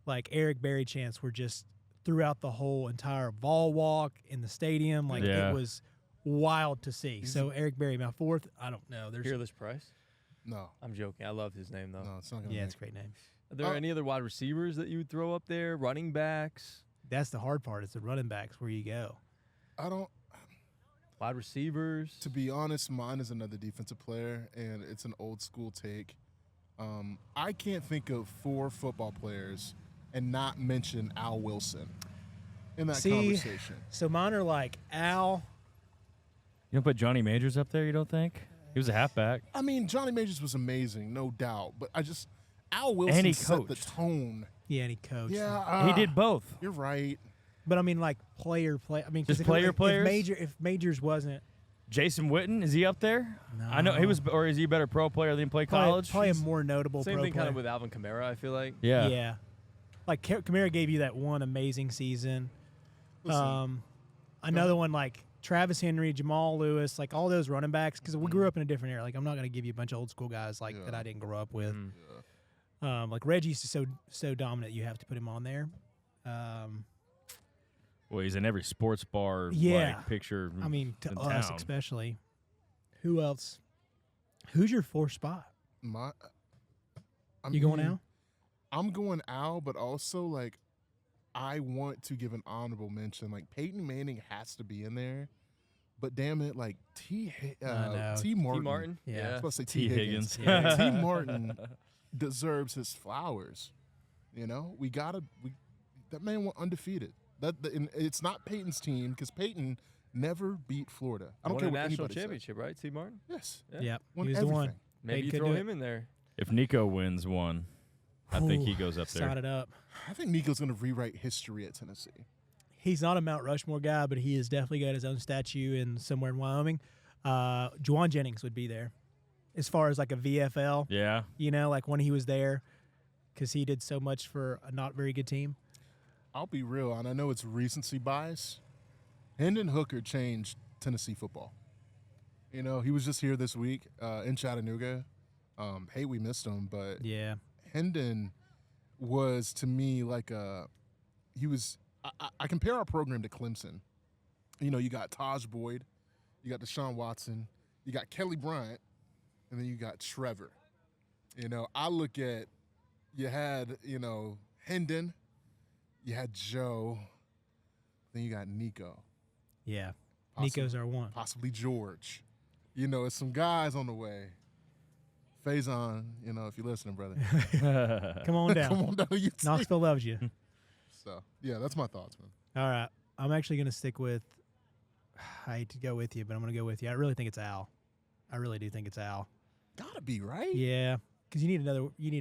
C: Like Eric Berry chants were just throughout the whole entire Vol walk in the stadium. Like
B: Yeah.
C: it was wild to see. So Eric Berry, my 4th, I don't know. There's
A: Fearless Price.
D: No.
A: I'm joking. I love his name though.
D: No, it's not gonna.
C: yeah,
D: make
C: it's a great name.
A: Are there any other wide receivers that you would throw up there? Running backs,
C: That's the hard part. It's the running backs where you go.
D: I don't.
A: wide receivers.
D: To be honest, mine is another defensive player, and it's an old school take. I can't think of 4 football players and not mention Al Wilson in that conversation.
C: So mine are like Al.
B: You don't put Johnny Majors up there, you don't think? He was a halfback.
D: I mean, Johnny Majors was amazing, no doubt, but Al Wilson
B: he
D: set the
B: coached.
D: tone.
C: Yeah, and he coached.
D: Yeah,
B: He did both.
D: You're right.
C: But I mean, like player. I mean, 'cause
B: Just
C: if
B: players?
C: If Majors wasn't,
B: Jason Witten, is he up there? I know he was, or is he a better pro player than play college?
C: probably a more notable
A: Same
C: pro
A: thing kind
C: player.
A: of with Alvin Kamara, I feel like.
B: Yeah.
C: Yeah. Like Kamara gave you that one amazing season.
D: Listen,
C: Another one like Travis Henry, Jamal Lewis, like all those running backs, because we grew up in a different era. Like I'm not going to give you a bunch of old school guys like that I didn't grow up with. Like Reggie's so dominant, you have to put him on there.
B: Well, he's in every sports bar
C: Yeah.
B: like picture.
C: I mean, to
B: in
C: us
B: town.
C: especially. Who else? Who's your 4th spot? You going Al?
D: I'm going Al, but also like I want to give an honorable mention. Like Peyton Manning has to be in there, but damn it, like T Martin.
A: T. Martin.
C: Yeah.
D: I was supposed to say
B: T.
D: T Higgins.
B: Higgins.
D: T Martin deserves his flowers. That man went undefeated. And it's not Peyton's team because Peyton never beat Florida. I don't
A: Won
D: care
A: a
D: what
A: national
D: anybody says.
A: championship, right? T. Martin.
D: Yes.
A: Yeah.
C: Yep.
D: Won
C: He was
D: everything.
C: the one.
A: Maybe you
C: could
A: throw
C: do
A: him
C: it.
A: in there.
B: If Nico wins one, I think he
C: Ooh,
B: goes up there.
C: Sign it up.
D: I think Nico's going to rewrite history at Tennessee.
C: He's not a Mount Rushmore guy, but he has definitely got his own statue in somewhere in Wyoming. Juwan Jennings would be there, as far as like a VFL.
B: Yeah.
C: Like when he was there, because he did so much for a not very good team.
D: I'll be real, and I know it's recency bias. Hendon Hooker changed Tennessee football. He was just here this week in Chattanooga. Hey, we missed him, but
C: Yeah.
D: Hendon was to me like he was. I compare our program to Clemson. You got Taj Boyd, you got Deshaun Watson, you got Kelly Bryant, and then you got Trevor. I look at you had Hendon, you had Joe, then you got Nico.
C: Yeah. Nico's our one.
D: Possibly George. It's some guys on the way. Faison, if you're listening, brother.
C: Come on down.
D: Come on down to UT.
C: Knoxville loves you.
D: So, yeah, that's my thoughts, man.
C: All right. I'm actually going to stick with – I hate to go with you, but I'm going to go with you. I really think it's Al. I really do think it's Al.
D: Gotta be, right?
C: Yeah, because you need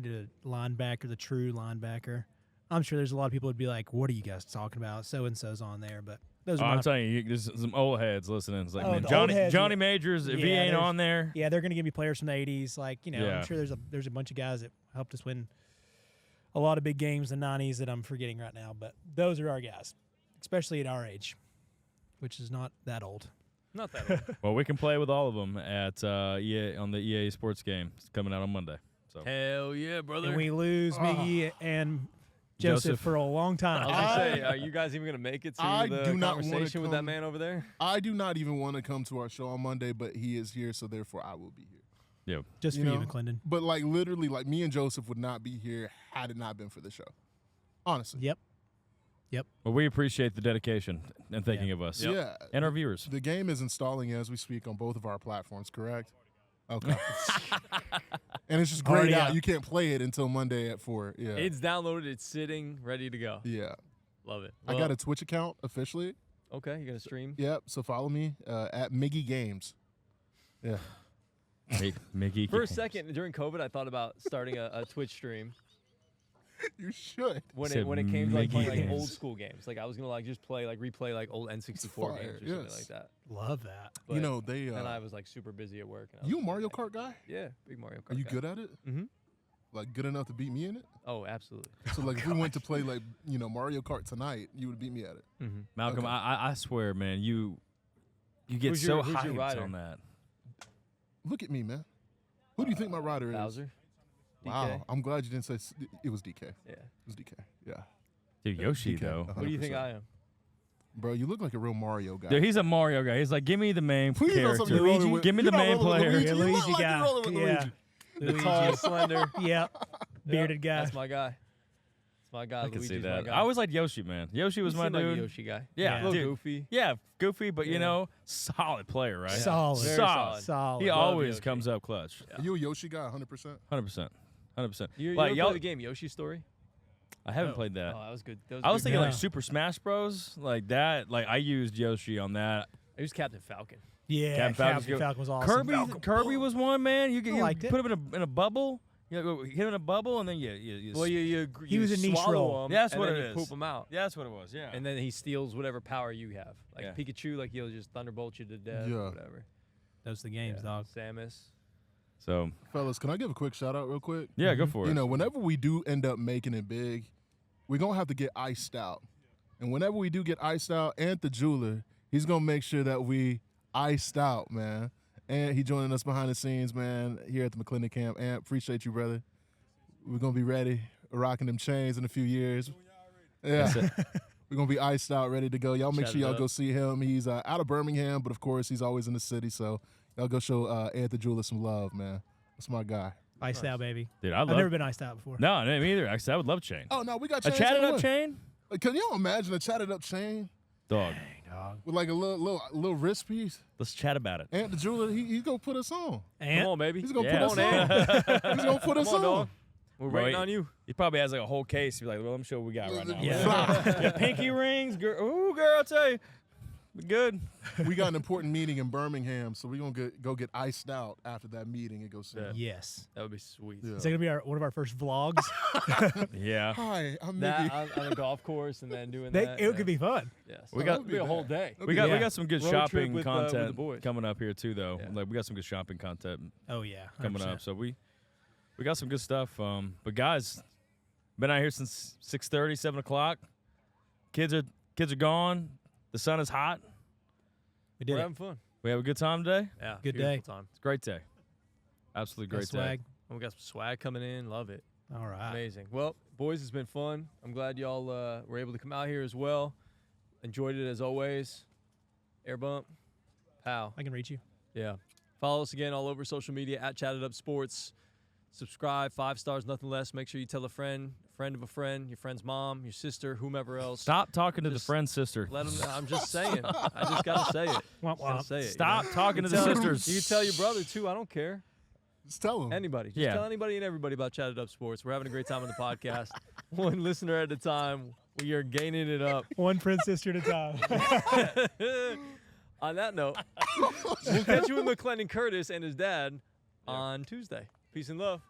C: a linebacker, the true linebacker. I'm sure there's a lot of people who'd be like, what are you guys talking about? So-and-so's on there, but those are
B: I'm
C: my
B: telling you, there's some old heads listening. It's like,
C: Oh,
B: man,
C: the old heads,
B: Johnny
C: yeah.
B: Majors, if he
C: Yeah,
B: ain't
C: there's-
B: on there.
C: Yeah, they're going to give you players from the 80s. Like,
B: Yeah.
C: I'm sure there's a bunch of guys that helped us win a lot of big games in the 90s that I'm forgetting right now. But those are our guys, especially at our age, which is not that old.
A: Not that old.
B: Well, we can play with all of them at EA on the EA Sports game. It's coming out on Monday. So
A: Hell yeah, brother.
C: And we lose Miggy and Joseph for a long
A: I
C: time.
A: was gonna say, are you guys even gonna make it to
D: I
A: the
D: do not wanna
A: conversation with that
D: come-
A: man over there?
D: I do not even want to come to our show on Monday, but he is here, so therefore I will be here.
B: Yeah.
C: Just for
D: You
C: you,
D: know?
C: Mclendon.
D: But like literally, like me and Joseph would not be here had it not been for the show. Honestly.
C: Yep.
B: Well, we appreciate the dedication and thinking
C: Yeah.
B: of us
D: Yeah.
B: and our viewers.
D: The game is installing as we speak on both of our platforms, correct? Okay. And it's just grayed
C: Already
D: out.
C: out.
D: You can't play it until Monday at 4. Yeah.
A: It's downloaded. It's sitting, ready to go.
D: yeah.
A: Love it.
D: I got a Twitch account officially.
A: Okay, you gonna stream?
D: Yep. So follow me at Miggy Games. Yeah.
B: Mickey.
A: For a second during COVID, I thought about starting a Twitch stream
D: You should.
A: when
B: Said
A: it came to like
B: Mickey
A: playing like
B: games.
A: old school games. Like I was gonna like just replay like old N64
D: Fire,
A: games or something
D: yes.
A: like that.
C: Love that.
A: But
D: You know, they
A: then I was like super busy at work. And I
D: you a
A: was
D: Mario
A: like,
D: Kart guy?
A: Yeah, big Mario Kart.
D: Are you
A: guy.
D: good at it?
A: Mm-hmm.
D: Like good enough to beat me in it?
A: Oh, absolutely.
D: So like if we went to play like, Mario Kart tonight, you would beat me at it.
A: Mm-hmm.
B: Malcolm,
D: Okay.
B: I swear, man, you get
A: Who's
B: so
A: your- who's your
B: hyped
A: rider?
B: on that.
D: Look at me, man. Who do you think my rider is?
A: Bowser. DK?
D: Wow. I'm glad you didn't say it was DK. It
A: Yeah.
D: was DK. Yeah.
B: Dude, Yoshi,
D: DK,
B: though.
A: What do you think
D: 100%.
A: I am?
D: Bro, you look like a real Mario guy.
B: Dude, he's a Mario guy. He's like, give me the main
D: Please don't
B: character.
D: tell me you're rolling
C: Luigi?
D: with-
B: Give me
D: you're
B: the
D: not
B: main
D: rolling with
B: player.
D: Luigi.
C: Yeah,
D: You look
C: Luigi
D: like
C: guy.
D: you're rolling with
C: Yeah.
D: Luigi.
A: The tall, slender.
C: Yep. Bearded guy.
A: That's my guy. That's my guy.
B: I can see
A: Luigi's
B: that.
A: my guy.
B: I always liked Yoshi, man. Yoshi was
A: You
B: my
A: seem like a
B: dude.
A: Yoshi guy.
B: Yeah,
A: a little
B: dude.
A: goofy.
B: Yeah, goofy, but
A: Yeah.
B: Solid player, right?
C: Solid.
A: Very
B: Solid.
C: Solid.
B: He
A: Love
B: always
A: Yoshi.
B: comes up clutch.
D: Are you a Yoshi guy 100%?
B: 100%. 100%.
A: You
B: Like,
A: ever
B: y'all-
A: play the game Yoshi Story?
B: I haven't played that.
A: Oh, that was good. That was
B: I was
A: good.
B: thinking
C: Yeah.
B: like Super Smash Bros. Like that. Like I used Yoshi on that.
A: It was Captain Falcon.
C: Yeah.
B: Captain Falcon's
C: Captain
B: good.
C: Falcon was awesome.
B: Kirby was one, man. You
C: liked it.
B: put him in a bubble. You know, hit him in a bubble, and then you
A: Well,
C: He was a niche
A: swallow
C: role.
A: him,
B: Yeah, that's
A: and
B: what
A: then
B: it
A: you
B: is.
A: poop him out.
B: Yeah, that's what it was. Yeah.
A: And then he steals whatever power you have. Like
B: Yeah.
A: Pikachu, like he'll just thunderbolt you to death
D: Yeah.
A: or whatever.
C: Those are the games,
A: Yeah.
C: dog.
A: Samus.
B: So
D: Fellas, can I give a quick shout out real quick?
B: yeah, go for it.
D: You know, whenever we do end up making it big, we're going to have to get iced out. And whenever we do get iced out, Ant the jeweler, he's going to make sure that we iced out, man. And he joining us behind the scenes, man, here at the Mclendon camp. Ant, appreciate you, brother. We're going to be ready, rocking them chains in a few years. Yeah. We're going to be iced out, ready to go. Y'all make
A: Chat
D: sure
A: it
D: y'all
A: up.
D: go see him. He's out of Birmingham, but of course, he's always in the city. So y'all go show Ant the jeweler some love, man. That's my guy.
C: Iced out, baby.
B: Dude, I
C: I've
B: love.
C: never been iced out before.
B: No, me either. Actually, I would love chain.
D: Oh, no, we got
B: A
D: chains
B: chatted
D: on the
B: up
D: way.
B: chain,
D: Like, can y'all imagine a chatted up chain
B: dog.
C: Dog.
D: with like a little wrist piece?
B: Let's chat about it.
D: Ant the jeweler, he's gonna put us on.
C: And
A: Come on, baby.
D: He's gonna
B: Yeah.
D: put us on. He's gonna put us
A: Come on,
D: on.
A: dog. We're
B: Bro,
A: waiting on you.
B: He probably has like a whole case. He's like, well, let me show what we got right now.
C: Yeah.
B: Yeah, pinky rings. Ooh, girl, I tell you. We good.
D: We got an important meeting in Birmingham, so we're gonna go get iced out after that meeting and go see. him.
C: yes.
A: That would be sweet.
D: Yeah.
C: Is that gonna be one of our first vlogs?
B: Yeah.
D: Hi, I'm
A: That
D: Miggy.
A: on the golf course and then doing
C: They-
A: that.
C: it could be fun.
A: Yes.
B: We
A: That
B: got-
A: would be a whole day.
B: We got
C: Yeah.
B: some good
A: Road trip
B: shopping
A: with the
B: content
A: boys.
B: coming up here too, though.
A: Yeah.
B: Like we got some good shopping content
C: Oh yeah.
B: coming
C: 100%.
B: up, so we got some good stuff. But guys, been out here since 6:30, 7 o'clock. Kids are gone. The sun is hot.
C: We did
A: We're
C: it.
A: having fun.
B: We have a good time today.
A: Yeah.
C: Good
A: beautiful
C: day.
A: time.
B: It's a great day. Absolutely
C: Got
B: great
C: swag.
B: day.
A: And we got some swag coming in. Love it.
C: All right.
A: Amazing. Well, boys, it's been fun. I'm glad y'all were able to come out here as well. Enjoyed it as always. Air bump. Pow.
C: I can reach you.
A: Yeah. Follow us again all over social media at Chatt It Up Sports. Subscribe, 5 stars, nothing less. Make sure you tell a friend of a friend, your friend's mom, your sister, whomever else.
B: Stop talking to the
A: Just
B: friend's sister.
A: Let them know. I'm just saying. I just gotta say it.
C: Womp
A: Gotta
C: womp.
A: say it. you
B: Stop
A: know?
B: talking to the
A: Tell-
B: sisters.
A: You can tell your brother too. I don't care.
D: Just tell him.
A: Anybody. Just
B: Yeah.
A: tell anybody and everybody about Chatt It Up Sports. We're having a great time on the podcast. One listener at a time. We are gaining it up.
C: One friend sister at a time.
A: On that note, we'll catch you with Mclendon Curtis and his dad on Tuesday. Peace and love.